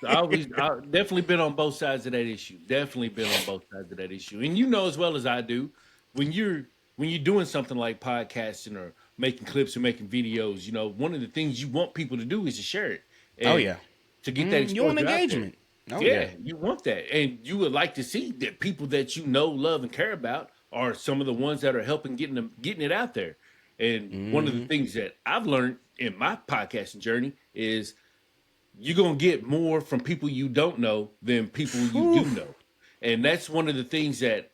I definitely been on both sides of that issue. Definitely been on both sides of that issue. And you know as well as I do, when you're doing something like podcasting or making clips or making videos, one of the things you want people to do is to share it Oh and yeah. to get that You want exposure out there. engagement? Oh yeah. Yeah, you want that. And you would like to see that people that you know, love, and care about are some of the ones that are helping getting it out there. And one of the Hmm. things that I've learned in my podcasting journey is you're gonna get more from people you don't know than people you Whew. do know. And that's one of the things that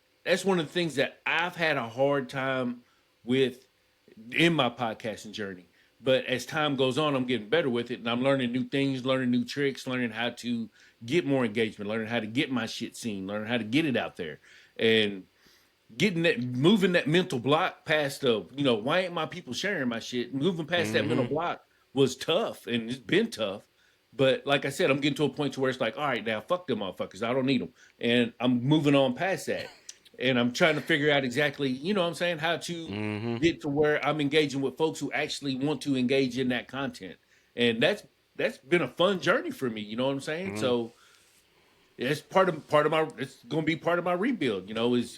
I've had a hard time with in my podcasting journey. But as time goes on, I'm getting better with it and I'm learning new things, learning new tricks, learning how to get more engagement, learning how to get my shit seen, learning how to get it out there. And moving that mental block past why ain't my people sharing my shit? Moving past that mental Hmm. block was tough and it's been tough. But like I said, I'm getting to a point to where it's like, all right, now fuck them motherfuckers. I don't need them. And I'm moving on past that. And I'm trying to figure out exactly, what I'm saying, how to Hmm. get to where I'm engaging with folks who actually want to engage in that content. And that's been a fun journey for me. You know what I'm saying? Mm-hmm. So it's part of my it's going to be part of my rebuild.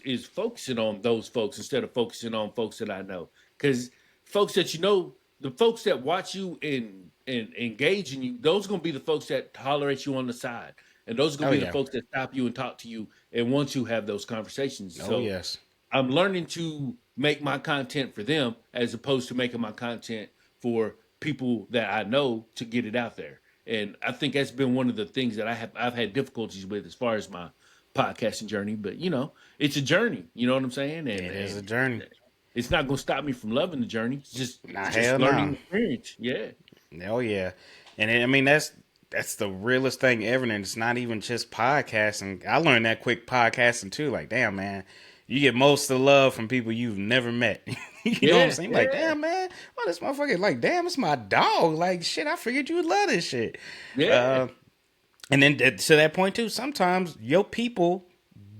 Is focusing on those folks instead of focusing on folks that I know, because folks that you know, the folks that watch you and engage in you, those are going to be the folks that tolerate you on the side, and those are going Oh to be the yeah. folks that stop you and talk to you and want to have those conversations. Oh So yes. I'm learning to make my content for them as opposed to making my content for people that I know to get it out there. And I think that's been one of the things that I've had difficulties with as far as my podcasting journey. But it's a journey. You know what I'm saying? And It is a journey. it's not going to stop me from loving the journey. It's Nah, just hell no. learning Nah. experience. Yeah, Oh yeah, and I mean that's the realest thing ever, and it's not even just podcasting. I learned that quick podcasting too. Like, damn man, you get most of the love from people you've never met. You know what I'm yeah, saying? Like, yeah, damn man, well this motherfucker, like, damn, it's my dog. Like, shit, I figured you would love this shit. yeah, Uh, and then to that point too, sometimes your people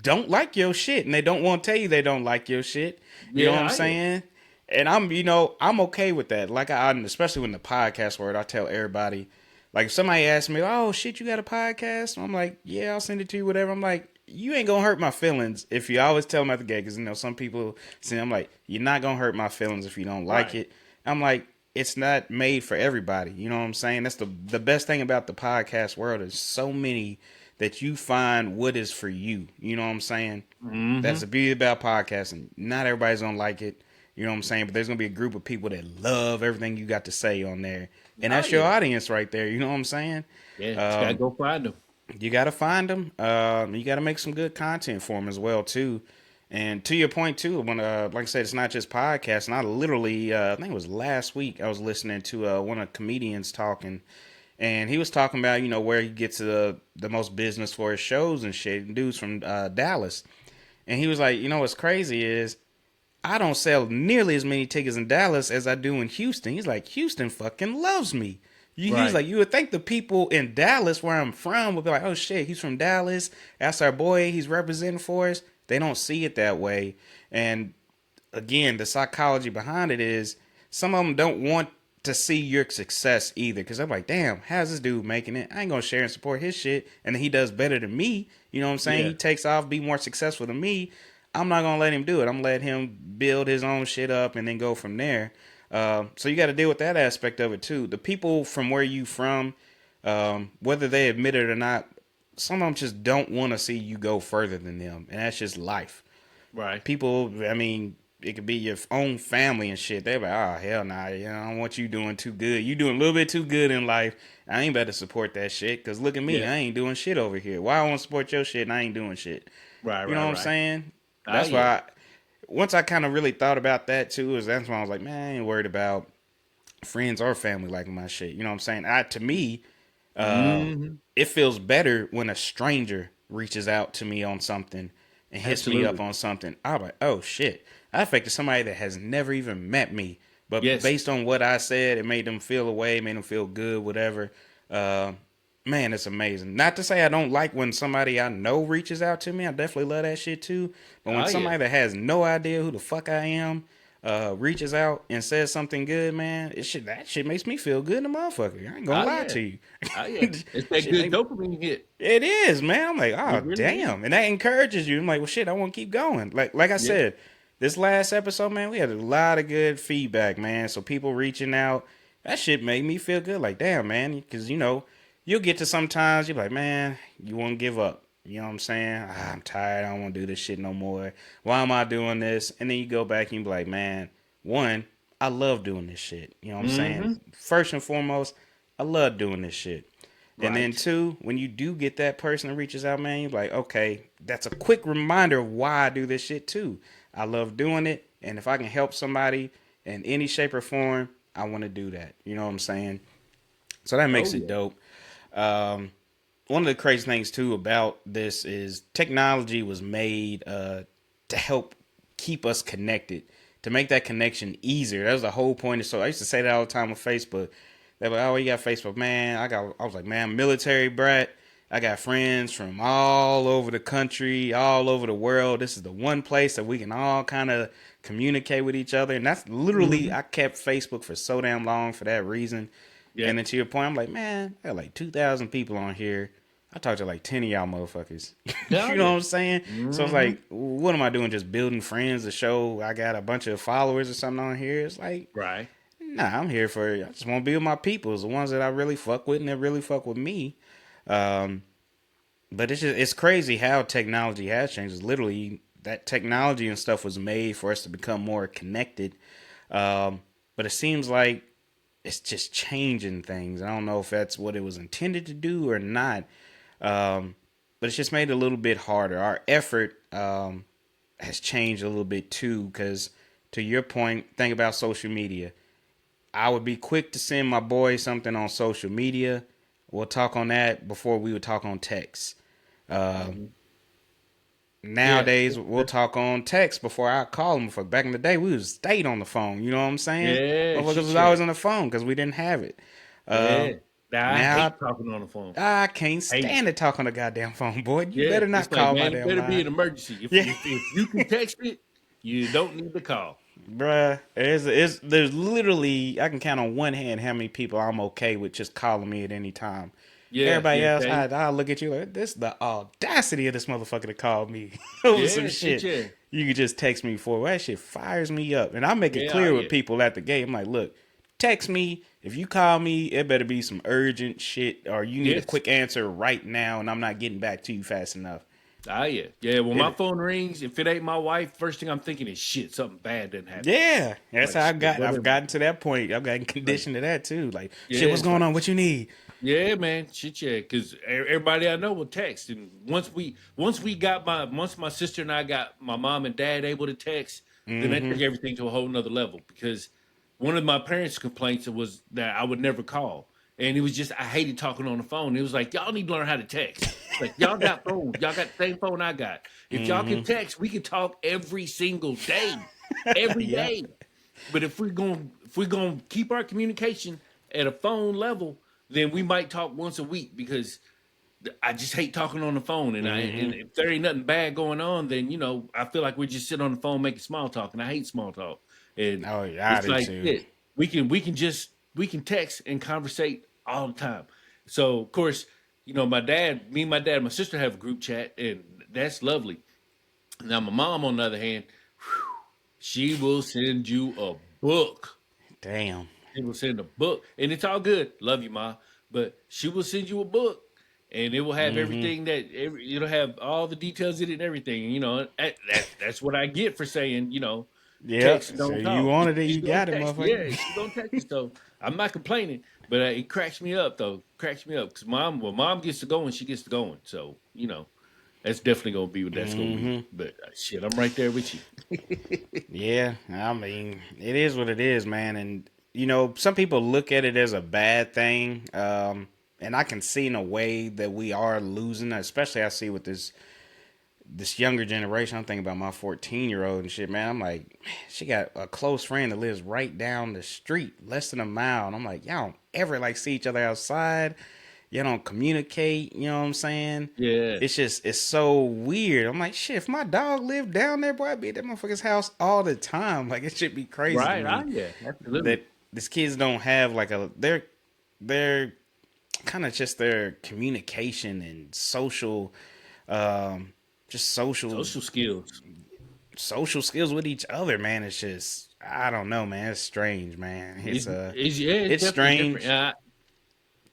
don't like your shit and they don't want to tell you they don't like your shit. You know what yeah. I'm I am. saying? And I'm okay with that. Like especially when the podcast word, I tell everybody, like if somebody asks me, "Oh shit, you got a podcast?" I'm like, "Yeah, I'll send it to you, whatever." I'm like, "You ain't gonna hurt my feelings if you always tell them at the gate." Because some people say, I'm like, "You're not gonna hurt my feelings if you don't like Right. it." I'm like, it's not made for everybody. You know what I'm saying? That's the best thing about the podcast world. There's so many that you find what is for you. You know what I'm saying? That's Mm-hmm. the beauty about podcasting. Not everybody's gonna like it. You know what I'm saying? But there's gonna be a group of people that love everything you got to say on there, and Oh that's your yeah, audience right there. You know what I'm saying? yeah. Just gotta Um, go find them. you got to find them. You got to make some good content for them as well too. And to your point too, when like I said, it's not just podcasting. I literally, I think it was last week, I was listening to one of the comedians talking, and he was talking about where he gets the most business for his shows and shit. And dudes from Dallas, and he was like, what's crazy is I don't sell nearly as many tickets in Dallas as I do in Houston. He's like, Houston fucking loves me. He's Right. like, you would think the people in Dallas, where I'm from, would be like, oh shit, he's from Dallas. That's our boy. He's representing for us. They don't see it that way. And again, the psychology behind it is some of them don't want to see your success either. Because I'm like, damn, how's this dude making it? I ain't going to share and support his shit. And then he does better than me. You know what I'm saying? Yeah. He takes off, be more successful than me. I'm not going to let him do it. I'm going to let him build his own shit up and then go from there. So you got to deal with that aspect of it too. The people from where you from, whether they admit it or not, some of them just don't want to see you go further than them. And that's just life. Right. People, I mean, it could be your own family and shit. They're like, oh hell nah, I don't want you doing too good. You doing a little bit too good in life. I ain't better support that shit. Cause look at me, Yeah. I ain't doing shit over here. Why I want to support your shit and I ain't doing shit? Right. You know Right. what I'm Right. saying? Oh That's yeah. why. Once I kind of really thought about that too, is that's when I was like, man, I ain't worried about friends or family liking my shit. You know what I'm saying? To me, uh, Hmm. it feels better when a stranger reaches out to me on something and hits me up Absolutely. on something. I'm like, oh shit, I affected somebody that has never even met me, but Yes. based on what I said, it made them feel away, made them feel good, whatever. Uh, Man, it's amazing. Not to say I don't like when somebody I know reaches out to me. I definitely love that shit too. But when Oh yeah. somebody that has no idea who the fuck I am reaches out and says something good, man, that shit makes me feel good in the motherfucker. I ain't gonna Oh lie yeah. to you. Oh yeah. It's that Shit good make dopamine hit. it is, man. I'm like, It oh really is. damn, and that encourages you. I'm like, well, shit, I want to keep going. Like I Yeah. said, this last episode, man, we had a lot of good feedback, man. So people reaching out, that shit made me feel good. Like, damn, man, because you'll get to sometimes you're like, man, you want to give up. You know what I'm saying? I'm tired. I don't want to do this shit no more. Why am I doing this? And then you go back and you be like, man, one, I love doing this shit. You know what I'm saying? Hmm. First and foremost, I love doing this shit. And then Right. two, when you do get that person that reaches out, man, you're like, okay, that's a quick reminder of why I do this shit too. I love doing it, and if I can help somebody in any shape or form, I want to do that. You know what I'm saying? So that Oh makes it yeah. dope. Um, One of the crazy things too about this is technology was made to help keep us connected, to make that connection easier. That was the whole point. So I used to say that all the time on Facebook. They were like, "Oh, you got Facebook, man." I was like, "Man, I'm military brat. I got friends from all over the country, all over the world. This is the one place that we can all kind of communicate with each other." And that's literally, Hmm. I kept Facebook for so damn long for that reason. Yeah. And then to your point, I'm like, man, I got like 2,000 people on here. I talked to like 10 of y'all motherfuckers. Yeah. You know Yeah. what I'm saying? So it's Mm-hmm. like, what am I doing? Just building friends to show I got a bunch of followers or something on here? It's like, Right. nah, I'm here for, I just want to be with my peoples, the ones that I really fuck with and that really fuck with me. Um, but it's crazy how technology has changed. It's literally that technology and stuff was made for us to become more connected. But it seems like it's just changing things. I don't know if that's what it was intended to do or not. Um, but it's just made it a little bit harder. Our effort has changed a little bit too. Because to your point, think about social media. I would be quick to send my boy something on social media. We'll talk on that before we would talk on text. Uh, Mm-hmm. Yeah. Nowadays, we'll talk on text before I call him. For back in the day, we was stayed on the phone. You know what I'm saying? Yeah. Motherfuckers Chit was always chat. on the phone because we didn't have it. Uh, Yeah. Now I Now hate talking on the phone. I can't Hate it. stand to talk on the goddamn phone, boy. You Yeah. better It's not like, call my man, it damn better be line. an emergency. If Yeah, if you can text it, you don't need to call. bruh. There's literally I can count on one hand how many people I'm okay with just calling me at any time. Yeah. Everybody Yeah. else, Okay. I'll look at you like this. The audacity of this motherfucker to call me over some Yeah. Chit shit. chat. You could just text me for. Well, that shit fires me up, and I make it Yeah. Oh, clear with yeah. people at the gate. I'm like, look, text me if you call me. It better be some urgent shit, or you need a Yes. quick answer right now, and I'm not getting back to you fast enough. Ah, yeah. Yeah. When my It phone rings, if it ain't my wife, first thing I'm thinking is shit, something bad didn't happen. Yeah, that's Like how shit, what I've am gotten to that point. I've gotten like conditioned to that too. Like, shit, yeah, what's it's going like on? What you need? yeah, man, shit, yeah. Because everybody I know will text, and once my sister and I got my mom and dad able to text, then that Mm-hmm. took everything to a whole nother level. Because one of my parents' complaints was that I would never call, and it was just I hated talking on the phone. It was like y'all need to learn how to text. Like y'all got phones, y'all got the same phone I got. If y'all can Mm-hmm. text, we can talk every single day, every Yep. day. But if we're gonna keep our communication at a phone level, then we might talk once a week because I just hate talking on the phone. And Mm-hmm. if there ain't nothing bad going on, then I feel like we just sit on the phone making small talk, and I hate small talk. And Oh yeah, I it's do like too. shit. We can text and conversate all the time. So of course, my dad, and my sister have a group chat, and that's lovely. Now my mom, on the other hand, she will send you a book. Damn. She will send a book, and it's all good. Love you, ma. But she will send you a book, and it will have Mm-hmm. everything it'll have all the details in it and everything. That's what I get for saying, text Yep. and So don't you talk. wanted it, She's you gonna got it, text, yeah, motherfucker. she's gonna text you. So I'm not complaining, but it cracks me up though. Cracks me up because mom gets to go and she gets to going. So that's definitely gonna be what that's gonna be. Mm-hmm. But shit, I'm right there with you. Yeah. I mean, it is what it is, man. And some people look at it as a bad thing. And I can see in a way that we are losing, especially I see with this younger generation. I'm thinking about my 14-year-old and shit, man. I'm like, she got a close friend that lives right down the street, less than a mile. And I'm like, y'all don't ever like see each other outside. Y'all don't communicate. You know what I'm saying? Yeah. It's so weird. I'm like, shit, if my dog lived down there, boy, I'd be at that motherfucker's house all the time. Like, it should be crazy to Right. me Yeah. Absolutely. that these kids don't have like they're kind of just their communication and social um just Social skills. social skills with each other, man. It's just I don't know, man. It's strange, man. Yeah, it's It's definitely different. strange.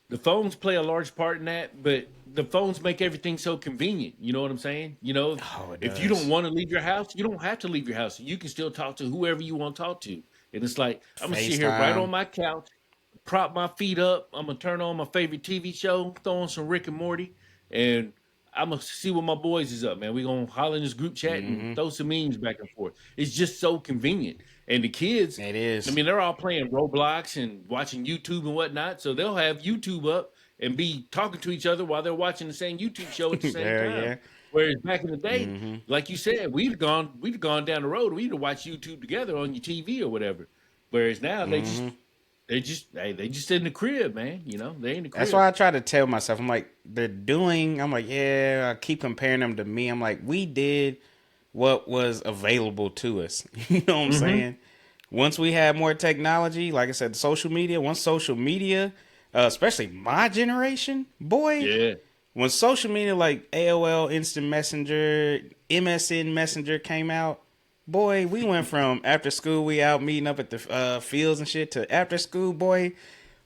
The phones play a large part in that, but the phones make everything so convenient. You know what I'm saying? Oh, it If you don't does. want to leave your house, you don't have to leave your house. You can still talk to whoever you want to talk to. And it's like, I'm gonna sit here right on FaceTime. my couch, prop my feet up. I'm gonna turn on my favorite TV show, throw on some Rick and Morty, and I'm gonna see what my boys is up, man. We gonna holler in this group chat and Mm-hmm. throw some memes back and forth. It's just so convenient. And the kids, It I is. mean, they're all playing Roblox and watching YouTube and whatnot. So they'll have YouTube up and be talking to each other while they're watching the same YouTube show at the same There, time. yeah. Whereas back in the day, Mm-hmm. like you said, we'd have gone down the road. We'd have watched YouTube together on your TV or whatever. Whereas now Mm-hmm. they just in the crib, man. They in the That's crib. why I try to tell myself, I'm like, I'm like, yeah, I keep comparing them to me. I'm like, we did what was available to us. You know what I'm Hmm. saying? Once we had more technology, like I said, social media, once social media especially my generation, boy. Yeah. When social media like AOL Instant Messenger, MSN Messenger came out, boy, we went from after school we out meeting up at the fields and shit to after school, boy,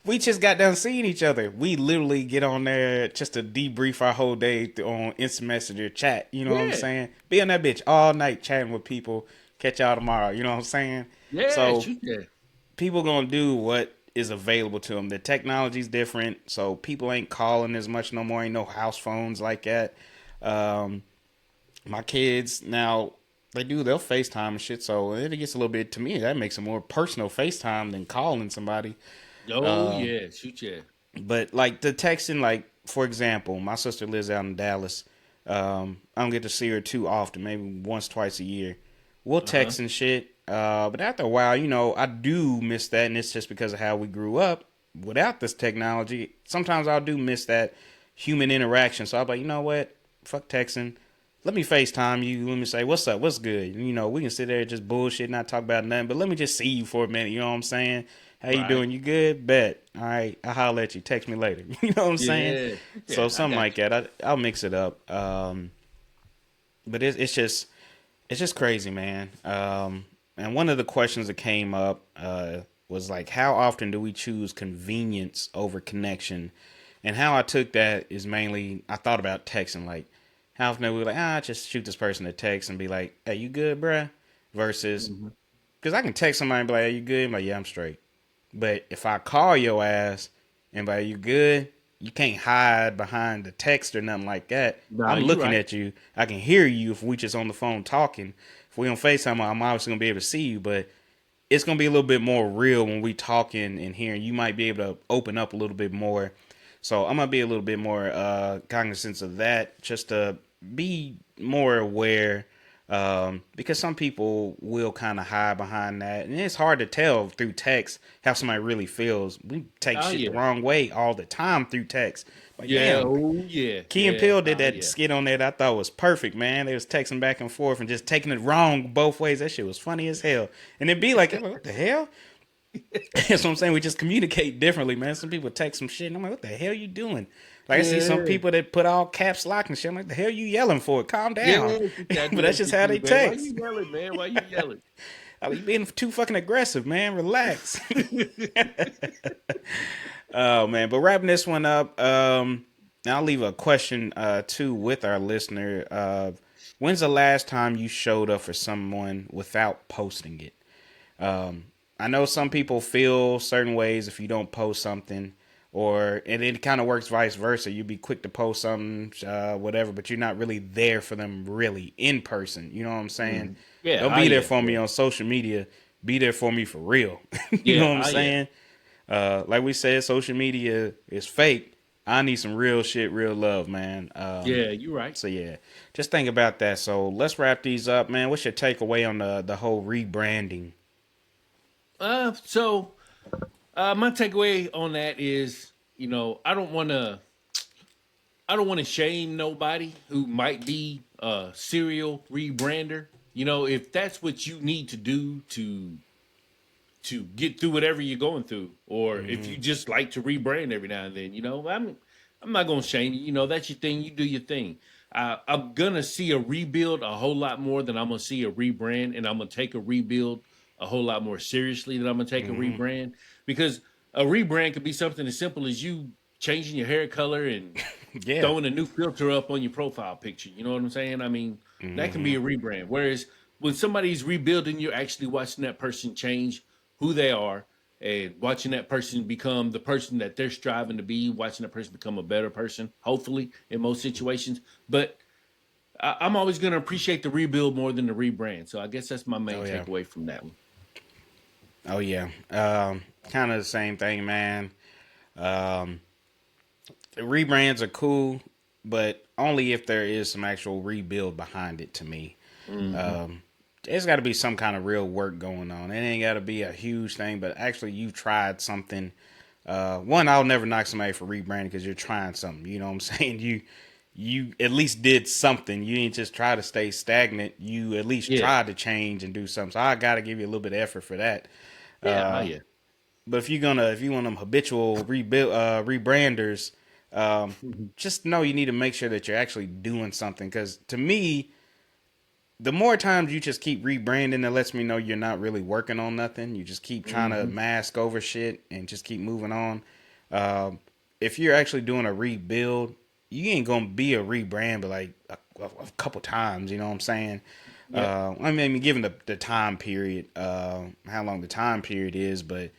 we just got done seeing each other. We literally get on there just to debrief our whole day on Instant Messenger chat. You know what I'm Yeah. saying? Be on that bitch all night chatting with people. Catch y'all tomorrow. You know what I'm saying? Yeah. So Shoot that. people gonna do what is available to them. The technology's different, so people ain't calling as much no more. Ain't no house phones like that. Um, my kids now they'll FaceTime and shit. So it gets a little bit to me that makes it more personal FaceTime than calling somebody. Oh yeah. Shoot yeah. But like the texting, like for example, my sister lives out in Dallas. I don't get to see her too often, maybe once, twice a year. We'll Uh huh. text and shit. But after a while, I do miss that, and it's just because of how we grew up without this technology. Sometimes I do miss that human interaction. So I'm like, you know what? Fuck texting. Let me FaceTime you. Let me say, what's up? What's good? We can sit there and just bullshit, not talk about nothing. But let me just see you for a minute. You know what I'm saying? How you Right. doing? You good? Bet. All right. I'll holler at you. Text me later. You know what I'm saying? Yeah. So Yeah. I something got like that. I'll mix it up. But it's just crazy, man. And one of the questions that came up was like, how often do we choose convenience over connection? And how I took that is mainly I thought about texting. Like, how often do we like, just shoot this person a text and be like, hey, you good, bruh? Versus, you. because I can text somebody and be like, hey, you good? I'm like, yeah, I'm straight. But if I call your ass and be like, you good? You can't hide behind the text or nothing like that. Nah, I'm you looking right. at you. I can hear you if we just on the phone talking. If we on FaceTime, I'm obviously gonna be able to see you, but it's gonna be a little bit more real when we talking and hearing. You might be able to open up a little bit more. So I'm gonna be a little bit more cognizant of that, just to be more aware. Because some people will kind of hide behind that, and it's hard to tell through text how somebody really feels. We take Oh shit the yeah. wrong way all the time through text. Like, Yeah. damn, Oh yeah. Key and Yeah. Peele did Oh that yeah. skit on that I thought was perfect, man. They was texting back and forth and just taking it wrong both ways. That shit was funny as hell. And it'd be like, what the hell? That's what I'm saying. We just communicate differently, man. Some people text some shit, and I'm like, what the hell you doing? Like, I see some Yeah. people that put all caps lock and shit. I'm like, the hell you yelling for? Calm Yeah. down. I But do that's that just shit how too, they man. Why text. you yelling, man? Why you yelling? I like, you being too fucking aggressive, man. Relax. Oh man, but wrapping this one up, I'll leave a question too with our listener. When's the last time you showed up for someone without posting it? I know some people feel certain ways if you don't post something, or and it kind of works vice versa. You'd be quick to post something, whatever, but you're not really there for them really in person. You know what I'm saying? Mhm. Yeah. Don't Oh be there yeah. for Yeah. me on social media. Be there for me for real. You know Yeah. what I'm Oh yeah. saying? Like we said, social media is fake. I need some real shit, real love, man. Yeah. You right. So yeah, just think about that. So let's wrap these up, man. What's your takeaway on the whole rebranding? So my takeaway on that is, I don't want to shame nobody who might be a serial rebrander. If that's what you need to do to get through whatever you're going through, or if Hmm. you just like to rebrand every now and then, I'm not gonna shame you. That's your thing. You do your thing. I'm gonna see a rebuild a whole lot more than I'm gonna see a rebrand, and I'm gonna take a rebuild a whole lot more seriously than I'm gonna take a Hmm. rebrand, because a rebrand could be something as simple as you changing your hair color and Yeah. throwing a new filter up on your profile picture. You know what I'm saying? I mean, that can Hmm. be a rebrand. Whereas when somebody's rebuilding, you're actually watching that person change who they are and watching that person become the person that they're striving to be, watching that person become a better person, hopefully, in most situations. But I'm always going to appreciate the rebuild more than the rebrand. So I guess that's my Oh main yeah. takeaway from that one. Oh yeah. Kind of the same thing, man. Um, the rebrands are cool, but only if there is some actual rebuild behind it. To me, Hmm. there's got to be some kind of real work going on. It ain't got to be a huge thing, but actually you tried something. One, I'll never knock somebody for rebranding because you're trying something. You know what I'm saying? You at least did something. You ain't just try to stay stagnant. You at least Yeah. tried to change and do something. So I got to give you a little bit of effort for that. Yeah. Oh, Uh, yeah. But if you want them habitual rebuild rebranders, um, Mhm. just know you need to make sure that you're actually doing something. Because to me, the more times you just keep rebranding, it lets me know you're not really working on nothing. You just keep trying to Mhm. mask over shit and just keep moving on. Um, if you're actually doing a rebuild, you ain't gonna be a rebrand, but like a couple times. You know what I'm saying? Yep. I mean, given the time period, how long the time period is, but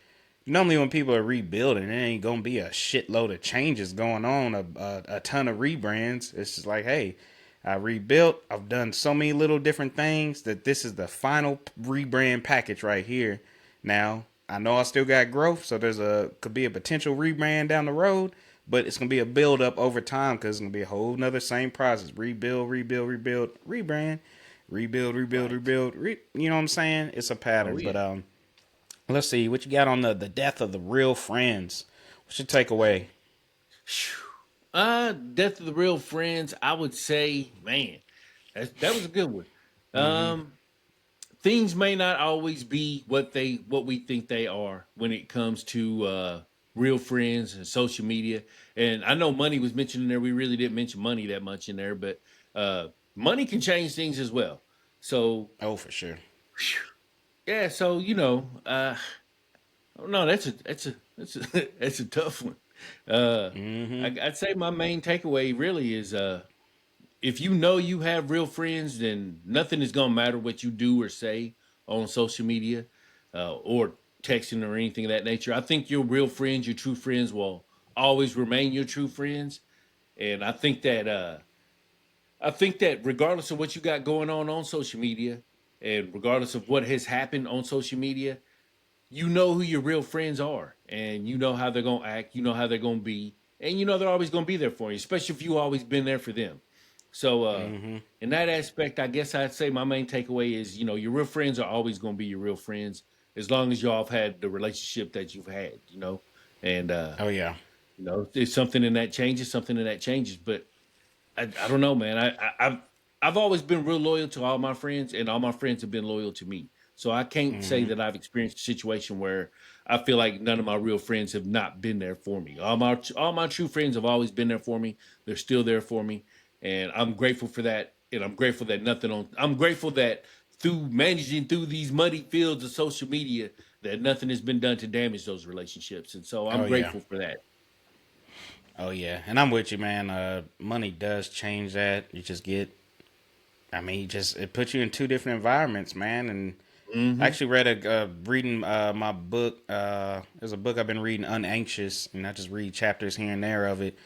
normally when people are rebuilding, it ain't gonna be a shitload of changes going on, a ton of rebrands. It's just like, hey, I rebuilt. I've done so many little different things that this is the final rebrand package right here. Now I know I still got growth, so could be a potential rebrand down the road, but it's gonna be a build up over time because it's gonna be a whole nother same process: rebuild, rebuild, rebuild, rebrand, rebuild, rebuild, Right. rebuild. You know what I'm saying? It's a Oh pattern, but yeah. let's see what you got on the death of the real friends. What's your takeaway? Phew. Death of the real friends. I would say, man, that was a good one. Mm-hmm. Um, Things may not always be what we think they are when it comes to real friends and social media. And I know money was mentioned in there. We really didn't mention money that much in there, but uh, money can change things as well. So Oh, for sure. phew, yeah, so no, that's a that's a tough one. Uh, Mm-hmm. I'd say my main takeaway really is if you know you have real friends, then nothing is gonna matter what you do or say on social media or texting or anything of that nature. I think your real friends, your true friends, will always remain your true friends, and I think that regardless of what you got going on social media, and regardless of what has happened on social media, you know who your real friends are, and you know how they're gonna act, you know how they're gonna be, and you know they're always gonna be there for you, especially if you always been there for them. So Mm-hmm. in that aspect, I guess I'd say my main takeaway is, your real friends are always gonna be your real friends as long as y'all have had the relationship that you've had, And Oh yeah. if something in that changes, something in that changes. But I don't know, man. I've always been real loyal to all my friends, and all my friends have been loyal to me. So I can't say Mm-hmm. that I've experienced a situation where I feel like none of my real friends have not been there for me. All my true friends have always been there for me. They're still there for me, and I'm grateful for that. And I'm grateful that nothing on. I'm grateful that through managing through these muddy fields of social media, that nothing has been done to damage those relationships. And so Oh I'm yeah. grateful for that. Oh yeah. And I'm with you, man. Money does change that. You just get. I mean, it puts you in two different environments, man. And I Hmm. actually read reading my book. There's a book I've been reading, Unanxious, and I just read chapters here and there of it.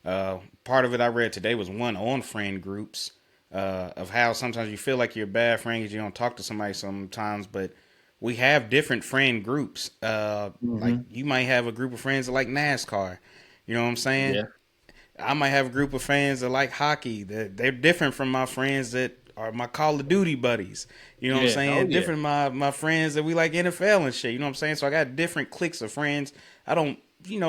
Part of it I read today was one on friend groups, of how sometimes you feel like you're a bad friend because you don't talk to somebody sometimes, but we have different friend groups. Like Hmm. you might have a group of friends that like NASCAR. You know what I'm saying? Yeah. I might have a group of fans that like hockey. That they're different from my friends that are my Call of Duty buddies. You know what I'm Yeah. Oh saying? yeah. Different my friends that we like NFL and shit. You know what I'm saying? So I got different cliques of friends. I don't.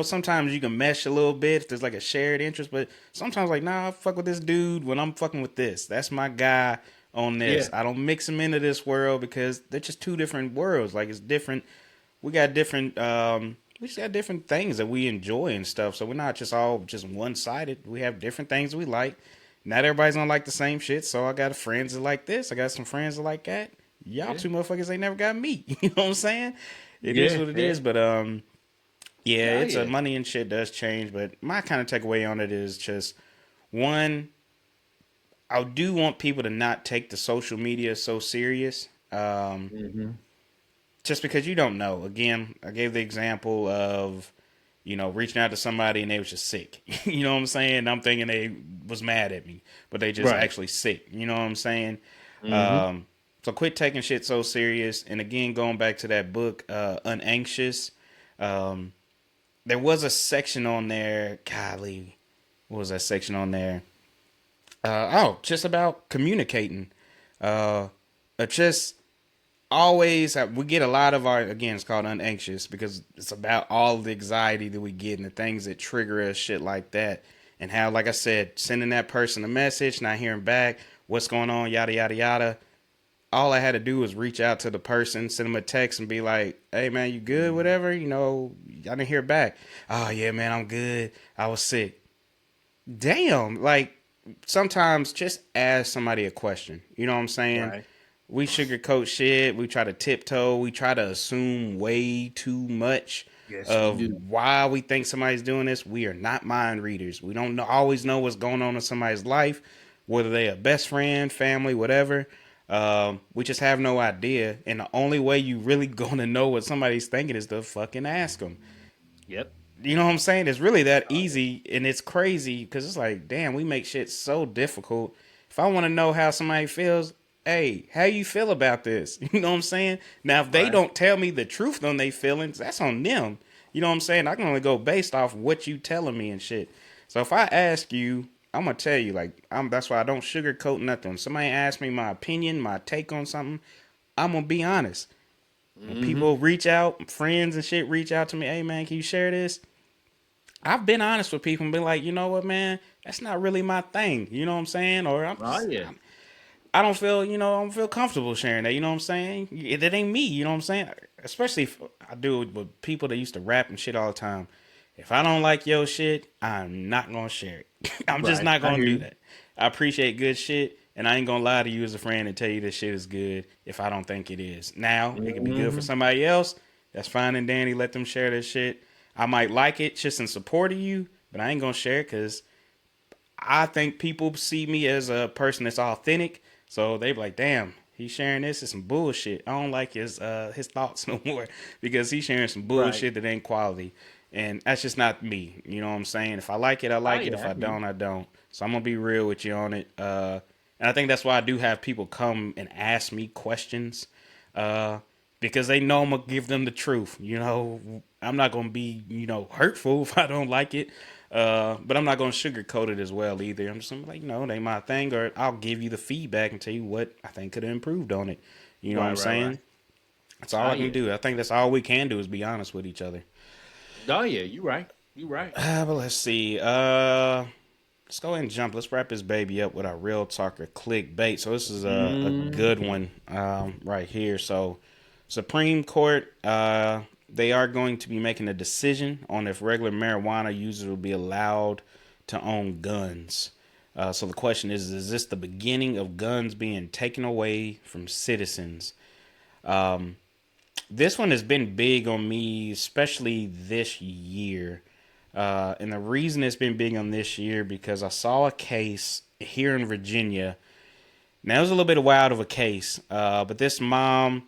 Sometimes you can mesh a little bit if there's like a shared interest, but sometimes like, nah, I fuck with this dude when I'm fucking with this. That's my guy on this. Yeah. I don't mix them into this world because they're just two different worlds. Like it's different. We just got different things that we enjoy and stuff. So we're not just all just one sided. We have different things we like. Not everybody's gonna like the same shit. So I got friends that like this. I got some friends that like that. Y'all Yeah. two motherfuckers ain't never got me. You know what I'm saying? It is Yeah. what it Yeah. is. But yeah, Oh it's a yeah. money and shit does change. But my kind of takeaway on it is just one. I do want people to not take the social media so serious. Hmm. Just because you don't know. Again, I gave the example of reaching out to somebody and they was just sick. You know what I'm saying? I'm thinking they was mad at me, but they just Right. actually sick. You know what I'm saying? Hmm. Um, so quit taking shit so serious. And again, going back to that book, Unanxious, um, there was a section on there. Golly, what was that section on there? Just about communicating. Uh, just always we get a lot of our, again, it's called Unanxious because it's about all the anxiety that we get and the things that trigger us, shit like that, and how, like I said, sending that person a message, not hearing back, what's going on, yada yada yada. all I had to do was reach out to the person, send them a text, and be like, "Hey, man, you good? Whatever. I didn't hear back. Oh yeah, man, I'm good. I was sick. Damn. Like sometimes just ask somebody a question. You know what I'm saying? Right. We sugarcoat shit. We try to tiptoe. We try to assume way too much Yes, we of do. why we think somebody's doing this. We are not mind readers. We don't always know what's going on in somebody's life, whether they a best friend, family, whatever. We just have no idea. And the only way you really gonna know what somebody's thinking is to fucking ask them. Yep. You know what I'm saying? It's really that Oh, yeah. easy, and it's crazy because it's like, damn, we make shit so difficult. If I want to know how somebody feels, hey, how you feel about this? You know what I'm saying? Now, if they Right. don't tell me the truth on their feelings, that's on them. You know what I'm saying? I can only go based off what you telling me and shit. So if I ask you, I'm gonna tell you, like, that's why I don't sugarcoat nothing. When somebody asks me my opinion, my take on something, I'm gonna be honest. When Mm-hmm. people reach out, friends and shit reach out to me, hey man, can you share this? I've been honest with people and been like, you know what, man, that's not really my thing. You know what I'm saying? Or Oh yeah. I don't feel, I don't feel comfortable sharing that. You know what I'm saying? That ain't me. You know what I'm saying? Especially if I do it with people that used to rap and shit all the time. If I don't like your shit, I'm not gonna share it. I'm just Right. not I gonna hear do you. that. I appreciate good shit, and I ain't gonna lie to you as a friend and tell you this shit is good if I don't think it is. Now it could be good for Mm-hmm. somebody else. That's fine and dandy. Let them share this shit. I might like it just in support of you, but I ain't gonna share it because I think people see me as a person that's authentic. So they be like, damn, he's sharing this is some bullshit. I don't like his thoughts no more because he's sharing some Right. bullshit that ain't quality. And that's just not me. You know what I'm saying? If I like it, I Oh like it. yeah. If I I hear you. don't, I don't. So I'm gonna be real with you on it. And I think that's why I do have people come and ask me questions. Uh, because they know I'm gonna give them the truth. I'm not gonna be, hurtful if I don't like it. But I'm not gonna sugarcoat it as well either. I'm just gonna be like, they my thing, or I'll give you the feedback and tell you what I think could have improved on it. You know what Right. I'm Right. Right. saying? That's all Oh I can yeah. do. I think that's all we can do is be honest with each other. Oh yeah. You right. You right. But let's see. Let's go ahead and jump. Let's wrap this baby up with our real talker clickbait. So this is a good Mm-hmm. one right here. So Supreme Court, they are going to be making a decision on if regular marijuana users will be allowed to own guns. So the question is this the beginning of guns being taken away from citizens? This one has been big on me, especially this year. And the reason it's been big on this year because I saw a case here in Virginia. Now it was a little bit wild of a case, but this mom,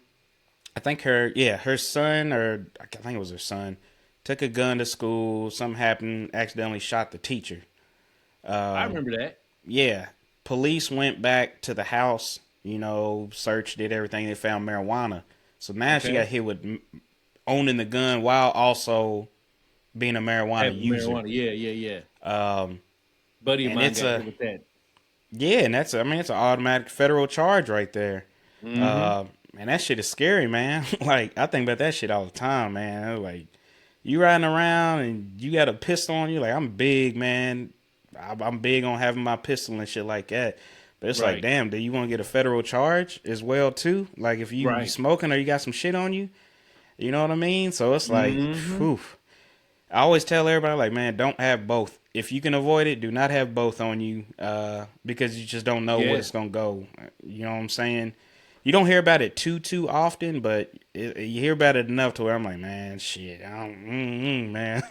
I think her son, or I think it was her son, took a gun to school. Something happened, accidentally shot the teacher. I remember that. Yeah, police went back to the house, searched it, everything. They found marijuana. So now she got Okay. hit with owning the gun while also being a marijuana Having user. marijuana. Yeah. Yeah. Yeah. Um, Buddy of and mine it's got a hit with that. yeah, and it's an automatic federal charge right there. Mm-hmm. Uh, and that shit is scary, man. Like I think about that shit all the time, man. Like you riding around and you got a pistol on you. Like I'm big, man. I'm big on having my pistol and shit like that. But it's like, Right. damn, do you want to get a federal charge as well too? Like if you Right. smoking or you got some shit on you, you know what I mean? So it's like, Mm-hmm. whew. I always tell everybody, like, man, don't have both. If you can avoid it, do not have both on you, because you just don't know what Yeah. it's gonna go. You know what I'm saying? You don't hear about it too often, but you hear about it enough to where I'm like, man, shit, I don't, man,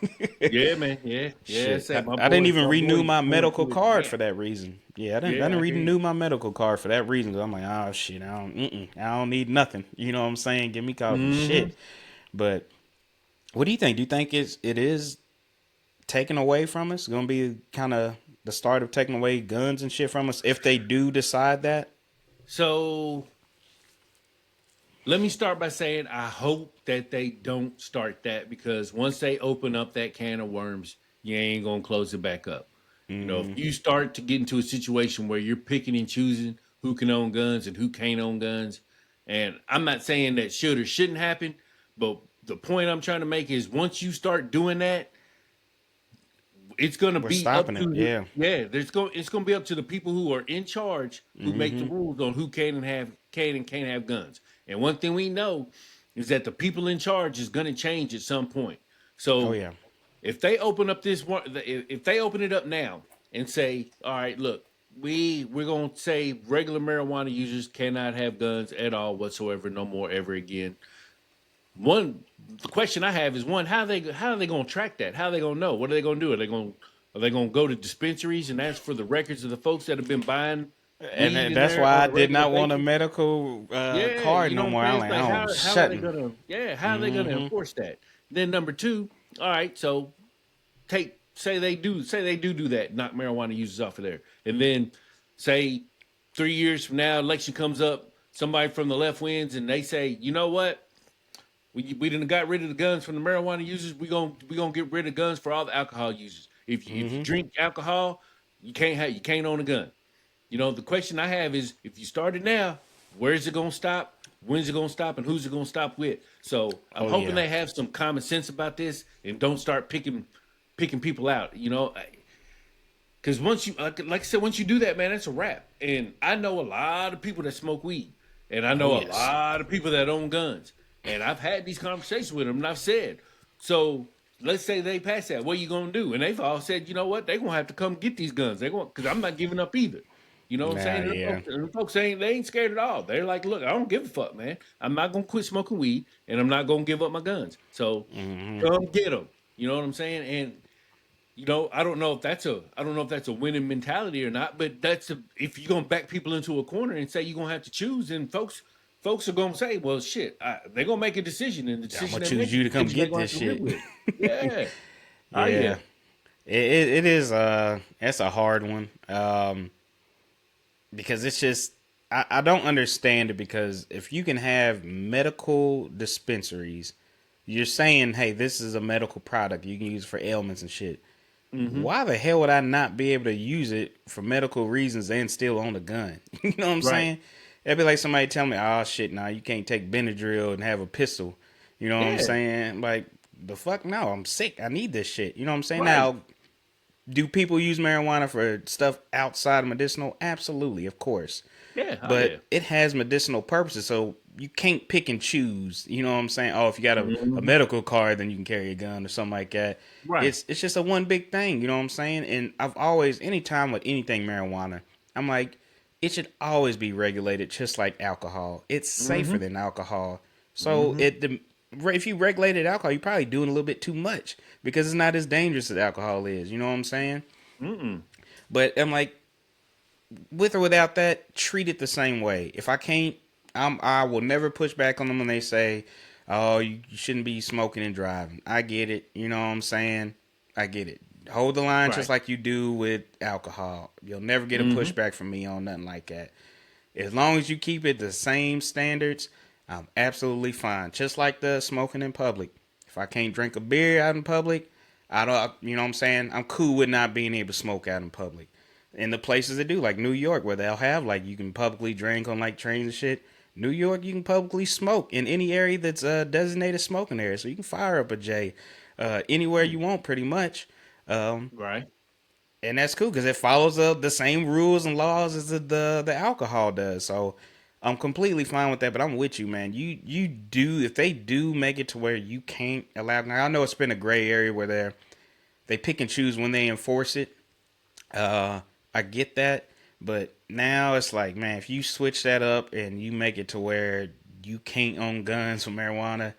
Yeah, man. Yeah. Yeah. shit. Say I didn't even my renew boy my going medical through it card now. for that reason. Yeah, I Yeah, didn't I hear renew you. my medical card for that reason. 'Cause I'm like, oh shit, I don't need nothing. You know what I'm saying? Get me caught for Mm-hmm. shit. But what do you think? Do you think it is taken away from us? Going to be kind of the start of taking away guns and shit from us if they do decide that? So let me start by saying I hope that they don't start that because once they open up that can of worms, you ain't gonna close it back up. If Mm, you start to get into a situation where you're picking and choosing who can own guns and who can't own guns, and I'm not saying that should or shouldn't happen, but the point I'm trying to make is once you start doing that, it's going to We're be up stopping to it. Yeah. it's going to be up to the people who are in charge who make the Mm-hmm. rules on who can and can't have guns. And one thing we know is that the people in charge is going to change at some point. Oh So yeah. if they open up this one, if they open it up now and say, all right, look, we're gonna say regular marijuana users cannot have guns at all whatsoever, no more ever again. One, the question I have is one, how are they gonna track that? How are they gonna know? What are they gonna do? Are they gonna go to dispensaries and ask for the records of the folks that have been buying And weed in that's there why on I a did regular not want a basis? medical Yeah, card you know no what I'm more. saying? I'm It's like, like I'm how are they shutting. gonna how are they gonna Mm-hmm. enforce that? Then number two, all right, so take say they do that, knock marijuana users off of there, and then say 3 years from now, election comes up, somebody from the left wins, and they say, you know what, we done got rid of the guns from the marijuana users, we gonna get rid of guns for all the alcohol users. If you Mm-hmm. drink alcohol, you can't own a gun. You know, the question I have is, if you start it now, where is it gonna stop? When's it gonna stop, and who's it gonna stop with? So I'm Oh hoping yeah. they have some common sense about this and don't start picking people out. You know, because once you like I said, once you do that, man, that's a wrap. And I know a lot of people that smoke weed, and I Oh know a yes. lot of people that own guns, and I've had these conversations with them, and I've said, so let's say they pass that, what are you gonna do? And they've all said, you know what, they're gonna have to come get these guns. They're going because I'm not giving up either. You know what I'm Nah, saying? yeah. And them folks ain't scared at all. They're like, look, I don't give a fuck, man. I'm not gonna quit smoking weed, and I'm not gonna give up my guns. So Mm-hmm. come get them. You know what I'm saying? And you know, I don't know if that's a winning mentality or not, but if you're gonna back people into a corner and say you're gonna have to choose, then folks are gonna say, well, shit, they're gonna make a decision, and the I'm decision gonna they choose make is you the to come decision they're get gonna this have to live shit. with. Yeah. Oh Yeah. yeah. It is that's a hard one. Because it's just I don't understand it because if you can have medical dispensaries, you're saying, hey, this is a medical product you can use for ailments and shit. Mm-hmm. Why the hell would I not be able to use it for medical reasons and still own a gun? You know what I'm Right. saying? It'd be like somebody telling me, oh shit, nah, you can't take Benadryl and have a pistol. You know what I'm Yeah. saying? Like, the fuck no, I'm sick. I need this shit. You know what I'm saying? Right. Now, do people use marijuana for stuff outside of medicinal? Absolutely, of course. Yeah. Oh yeah. But it has medicinal purposes, so you can't pick and choose. You know what I'm saying? Oh, if you got a Hmm. medical card, then you can carry a gun or something like that. Right. It's just a one big thing. You know what I'm saying? And I've always, anytime with anything marijuana, I'm like, it should always be regulated, just like alcohol. It's safer Mm-hmm. than alcohol. So Mm-hmm. if you regulated alcohol, you're probably doing a little bit too much because it's not as dangerous as alcohol is. You know what I'm saying? Mm-mm. But I'm like, with or without that, treat it the same way. If I can't, I will never push back on them when they say, "Oh, you shouldn't be smoking and driving." I get it. You know what I'm saying? I get it. Hold the line just Right. like you do with alcohol. You'll never get a Mm-hmm. pushback from me on nothing like that. As long as you keep it the same standards, I'm absolutely fine. Just like the smoking in public. If I can't drink a beer out in public, I don't. You know what I'm saying? I'm cool with not being able to smoke out in public. In the places that do, like New York, where they'll have like you can publicly drink on like trains and shit. New York, you can publicly smoke in any area that's a designated smoking area, so you can fire up a J anywhere you want, pretty much. Um, Right. and that's cool because it follows the same rules and laws as the alcohol does. So I'm completely fine with that. But I'm with you, man. You do, if they do make it to where you can't allow. Now I know it's been a gray area where they pick and choose when they enforce it. Uh, I get that, but now it's like, man, if you switch that up and you make it to where you can't own guns for marijuana,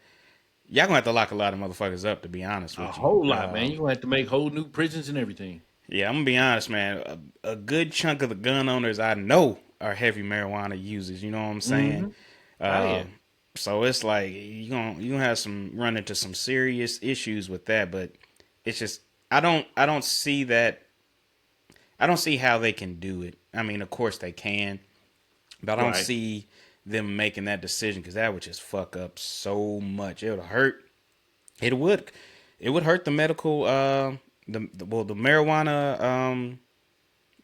y'all gonna have to lock a lot of motherfuckers up. To be honest A with you, whole lot, man. You're gonna have to make whole new prisons and everything. yeah, I'm gonna be honest, man. A good chunk of the gun owners I know are heavy marijuana users. You know what I'm saying? Mm-hmm. Oh Uh, yeah. so it's like you gonna have some run into some serious issues with that. But it's just I don't see that. I don't see how they can do it. I mean, of course they can, but I don't Right. see them making that decision because that would just fuck up so much. It would hurt. It would. It would hurt the medical. The marijuana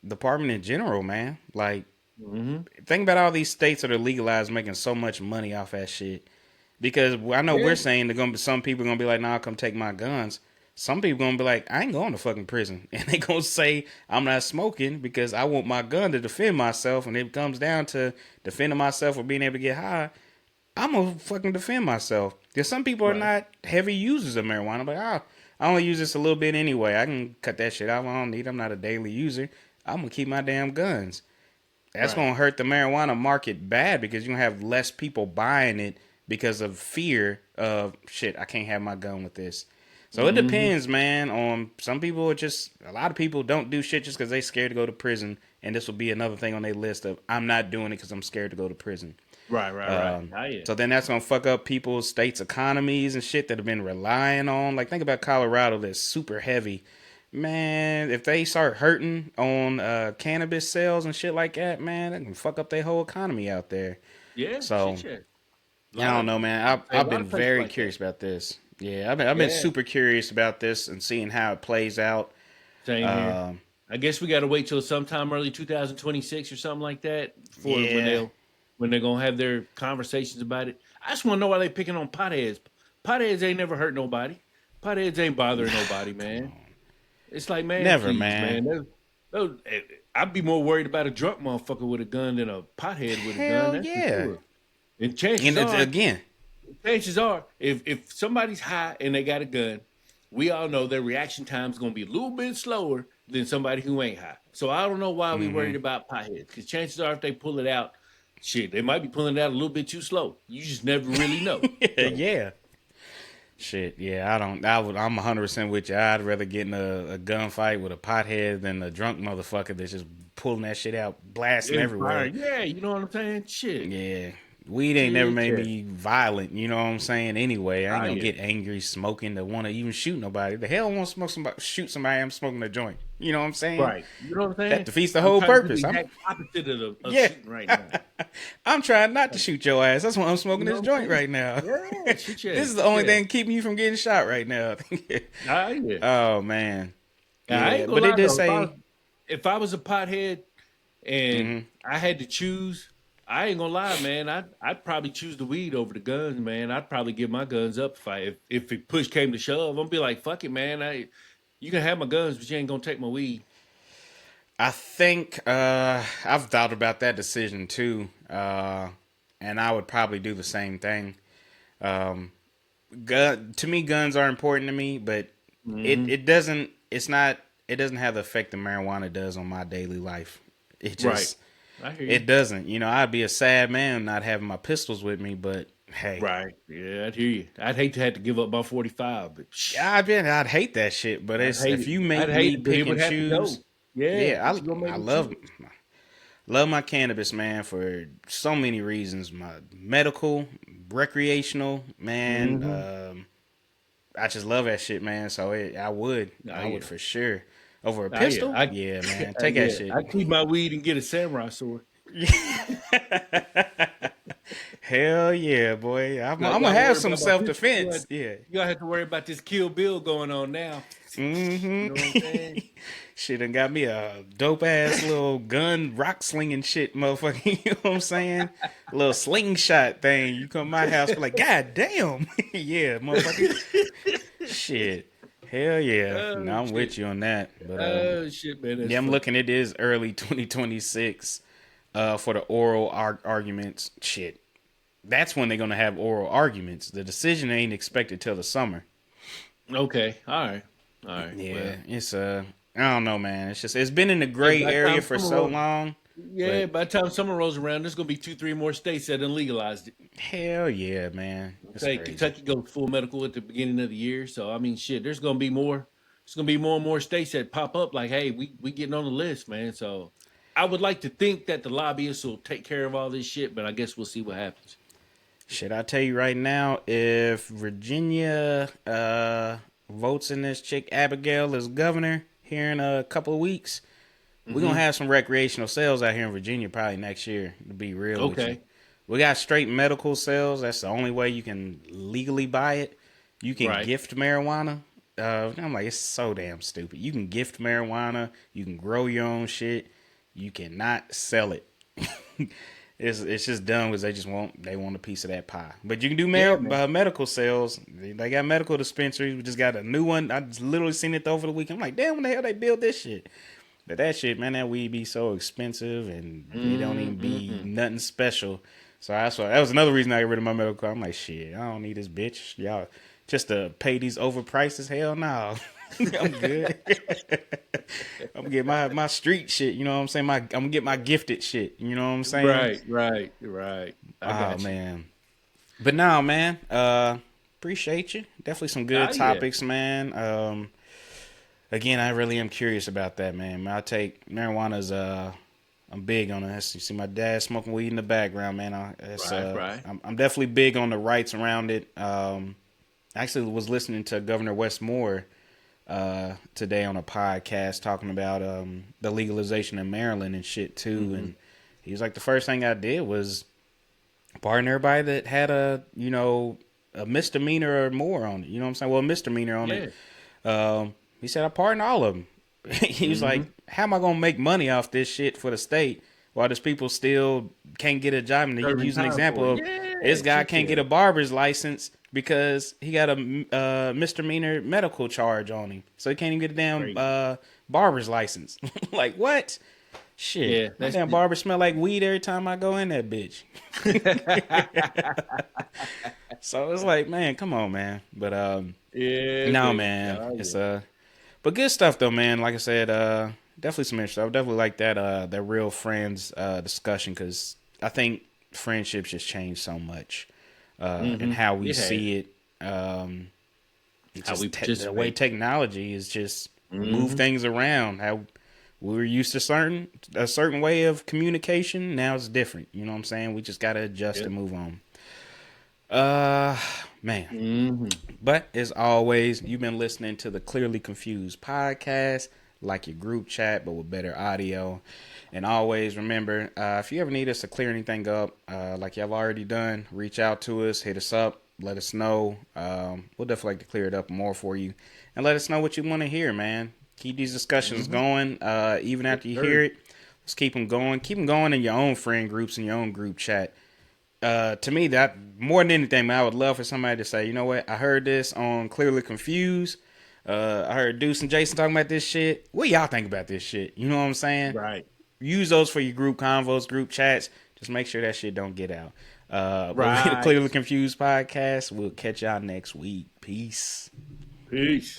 department in general, man. Like, Mm-hmm. think about all these states that are legalized making so much money off that shit. Because I know we're Yeah. saying they're gonna be some people are gonna be like, "Nah, come take my guns." some people gonna be like, I ain't going to fucking prison, and they gonna say I'm not smoking because I want my gun to defend myself. And if it comes down to defending myself or being able to get high, I'm gonna fucking defend myself. Because some people are Right. not heavy users of marijuana. But I only use this a little bit anyway. I can cut that shit out. I don't need. I'm not a daily user. I'm gonna keep my damn guns. That's Right. gonna hurt the marijuana market bad because you're gonna have less people buying it because of fear of shit. I can't have my gun with this. So it Hmm. depends, man. On some people, a lot of people don't do shit just because they scared to go to prison, and this will be another thing on their list of I'm not doing it because I'm scared to go to prison. Right. Right. Right. Oh yeah. So then that's gonna fuck up people's states' economies and shit that have been relying on. Like think about Colorado, that's super heavy. Man, if they start hurting on cannabis sales and shit like that, man, that can fuck up their whole economy out there. Yeah. So Shit. Yeah. A I lot don't of know, man. a I've lot been of places very like that. curious about this. Yeah, I've been Yeah. super curious about this and seeing how it plays out. Same here. Um, I guess we got to wait till sometime early 2026 or something like that for yeah, when they're gonna have their conversations about it. I just want to know why they picking on potheads. Potheads ain't never hurt nobody. Potheads ain't bothering nobody, come man. on, It's like, man, never, please, man. man. I'd be more worried about a drunk motherfucker with a gun than a pothead with a gun. Hell That's for yeah. sure. And And it's, again, chances are, if somebody's high and they got a gun, we all know their reaction time is going to be a little bit slower than somebody who ain't high. So I don't know why we hmm worried about potheads because chances are, if they pull it out, shit, they might be pulling it out a little bit too slow. You just never really know. So yeah. Shit, yeah, I don't. I'm 100% with you. I'd rather get in a gunfight with a pothead than a drunk motherfucker that's just pulling that shit out, blasting and fire, everywhere. yeah, you know what I'm saying? Shit, Yeah, weed ain't never shit, made shit. me violent. You know what I'm saying? Anyway, I ain't Oh gonna yeah, get angry smoking to want to even shoot nobody. The hell, I want to shoot somebody? I'm smoking a joint. You know what I'm saying? right. You know what I'm That saying? defeats the I'm whole trying to do the purpose. I'm exact opposite of yeah. shooting right now. I'm trying not to shoot your ass. That's why I'm You smoking know this what I'm joint saying? right now. Yeah, shit, yeah, This is the shit, only yeah. thing keeping you from getting shot right now. Oh yeah. Oh man. Now, I Yeah, ain't gonna but it lie did though. say. If I was a pothead and Mhm. I had to choose, I ain't gonna lie, man. I'd probably choose the weed over the guns, man. I'd probably give my guns up if it push came to shove. I'm gonna be like, fuck it, man. You can have my guns, but you ain't gonna take my weed. I think I've thought about that decision too, and I would probably do the same thing. Um, to me, guns are important to me, but Hmm. it doesn't. It's not. It doesn't have the effect that marijuana does on my daily life. It Right. just I hear you. it doesn't. You know, I'd be a sad man not having my pistols with me, but hey, Right. Yeah, I'd hear you. I'd hate to have to give up my 45, but I'd hate that shit. But I'd it's hate if it. you I'd make hate me it, but it pick would and have to choose, go. Yeah, yeah, but you gonna I make me love choose. my cannabis, man, for so many reasons. My medical, recreational, man. Hmm. I just love that shit, man. So Oh I would yeah. for sure over a Oh yeah. pistol. Yeah, man, take that Yeah. shit. I keep my weed and get a samurai sword. Hell yeah, boy. I I'm gonna gotta have worry some about my self pistol. defense. Yeah. You gotta have to worry about this Kill Bill going on now. You Mm-hmm. know what I'm saying? Shit done got me a dope ass little gun rock slinging shit, motherfucker. You know what I'm saying? A little slingshot thing. You come to my house, be like, God damn. Yeah, motherfucker. Shit. Hell yeah. Oh No, I'm shit. with you on that. But Oh shit, man, that's yeah, I'm funny. looking. It is early 2026 for the oral arguments. Shit. That's when they're gonna have oral arguments. The decision ain't expected till the summer. Okay, all right, all right. Yeah, Well, it's I don't know, man. It's just it's been in the hey, gray by the area time for summer so rolls, long, yeah, but by the time summer rolls around, there's gonna be two, three more states that done legalized it. hell yeah, man, it's Say crazy. Kentucky goes full medical at the beginning of the year, so I mean, shit, there's gonna be more. There's gonna be more and more states that pop up. Like, hey, we getting on the list, man. So I would like to think that the lobbyists will take care of all this shit, but I guess we'll see what happens. Shit, I tell you right now, if Virginia votes in this chick Abigail as governor here in a couple of weeks, we're gonna Hmm. have some recreational sales out here in Virginia probably next year. To be real with you, Okay. we got straight medical sales. That's the only way you can legally buy it. You can Right. gift marijuana. I'm like, it's so damn stupid. You can gift marijuana. You can grow your own shit. You cannot sell it. It's just dumb because they want a piece of that pie. But you can do Yeah, man. medical sales. They got medical dispensaries. We just got a new one. I just literally seen it over the weekend. I'm like, damn, when the hell they build this shit? But that shit, man, that weed be so expensive and it don't even be Mm-mm. nothing special. So that's why that was another reason I got rid of my medical card. I'm like, shit, I don't need this bitch. Y'all just to pay these overprices. Hell no. I'm good. I'm gonna get my street shit. You know what I'm saying? I'm gonna get my gifted shit. You know what I'm saying? Right, right, right. I Oh got you. man. But now, man, appreciate you. Definitely some good Ah, yeah. topics, man. Again, I really am curious about that, man. I take marijuana's I'm big on it. You see my dad smoking weed in the background, man. Right, right. I'm definitely big on the rights around it. I actually was listening to Governor Westmore today on a podcast talking about the legalization in Maryland and shit too. Mm-hmm. And he was like, the first thing I did was pardon everybody that had a misdemeanor or more on it. You know what I'm saying? Well, a misdemeanor on it. Yeah. He said I pardon all of them. He was Mm-hmm. like, how am I gonna make money off this shit for the state while there's people still can't get a job? And he Serving used an time for example it. of this Yeah, guy shit, can't yeah. get a barber's license because he got a misdemeanor medical charge on him, so he can't even get a damn Crazy. barber's license. Like what? Shit, Yeah, my that's damn barber smell like weed every time I go in that bitch. So it's like, man, come on, man. But yeah, no, man. man, Oh, it's yeah. but good stuff though, man. Like I said, definitely some interest. I would definitely like that real friends discussion because I think friendships just change so much, and Mm-hmm. how we It has. see it. How we The way participate. technology is just move Mm-hmm. things around. How we were used to a certain way of communication. Now it's different. You know what I'm saying? We just gotta adjust Yep. and move on. Uh, man. Mm-hmm. But as always, you've been listening to the Clearly Confused podcast, like your group chat, but with better audio. And always remember, if you ever need us to clear anything up, like y'all already done, reach out to us, hit us up, let us know. We'll definitely like to clear it up more for you, and let us know what you want to hear, man. Keep these discussions Mm-hmm. going, even Yes, after you hear sir. it. Let's keep them going. Keep them going in your own friend groups, in your own group chat. To me, that more than anything, man, I would love for somebody to say, you know what, I heard this on Clearly Confused. I heard Deuce and Jason talking about this shit. What y'all think about this shit? You know what I'm saying? Right. Use those for your group convos, group chats. Just make sure that shit don't get out. But we the Right. Clearly Confused podcast. We'll catch y'all next week. Peace. Peace.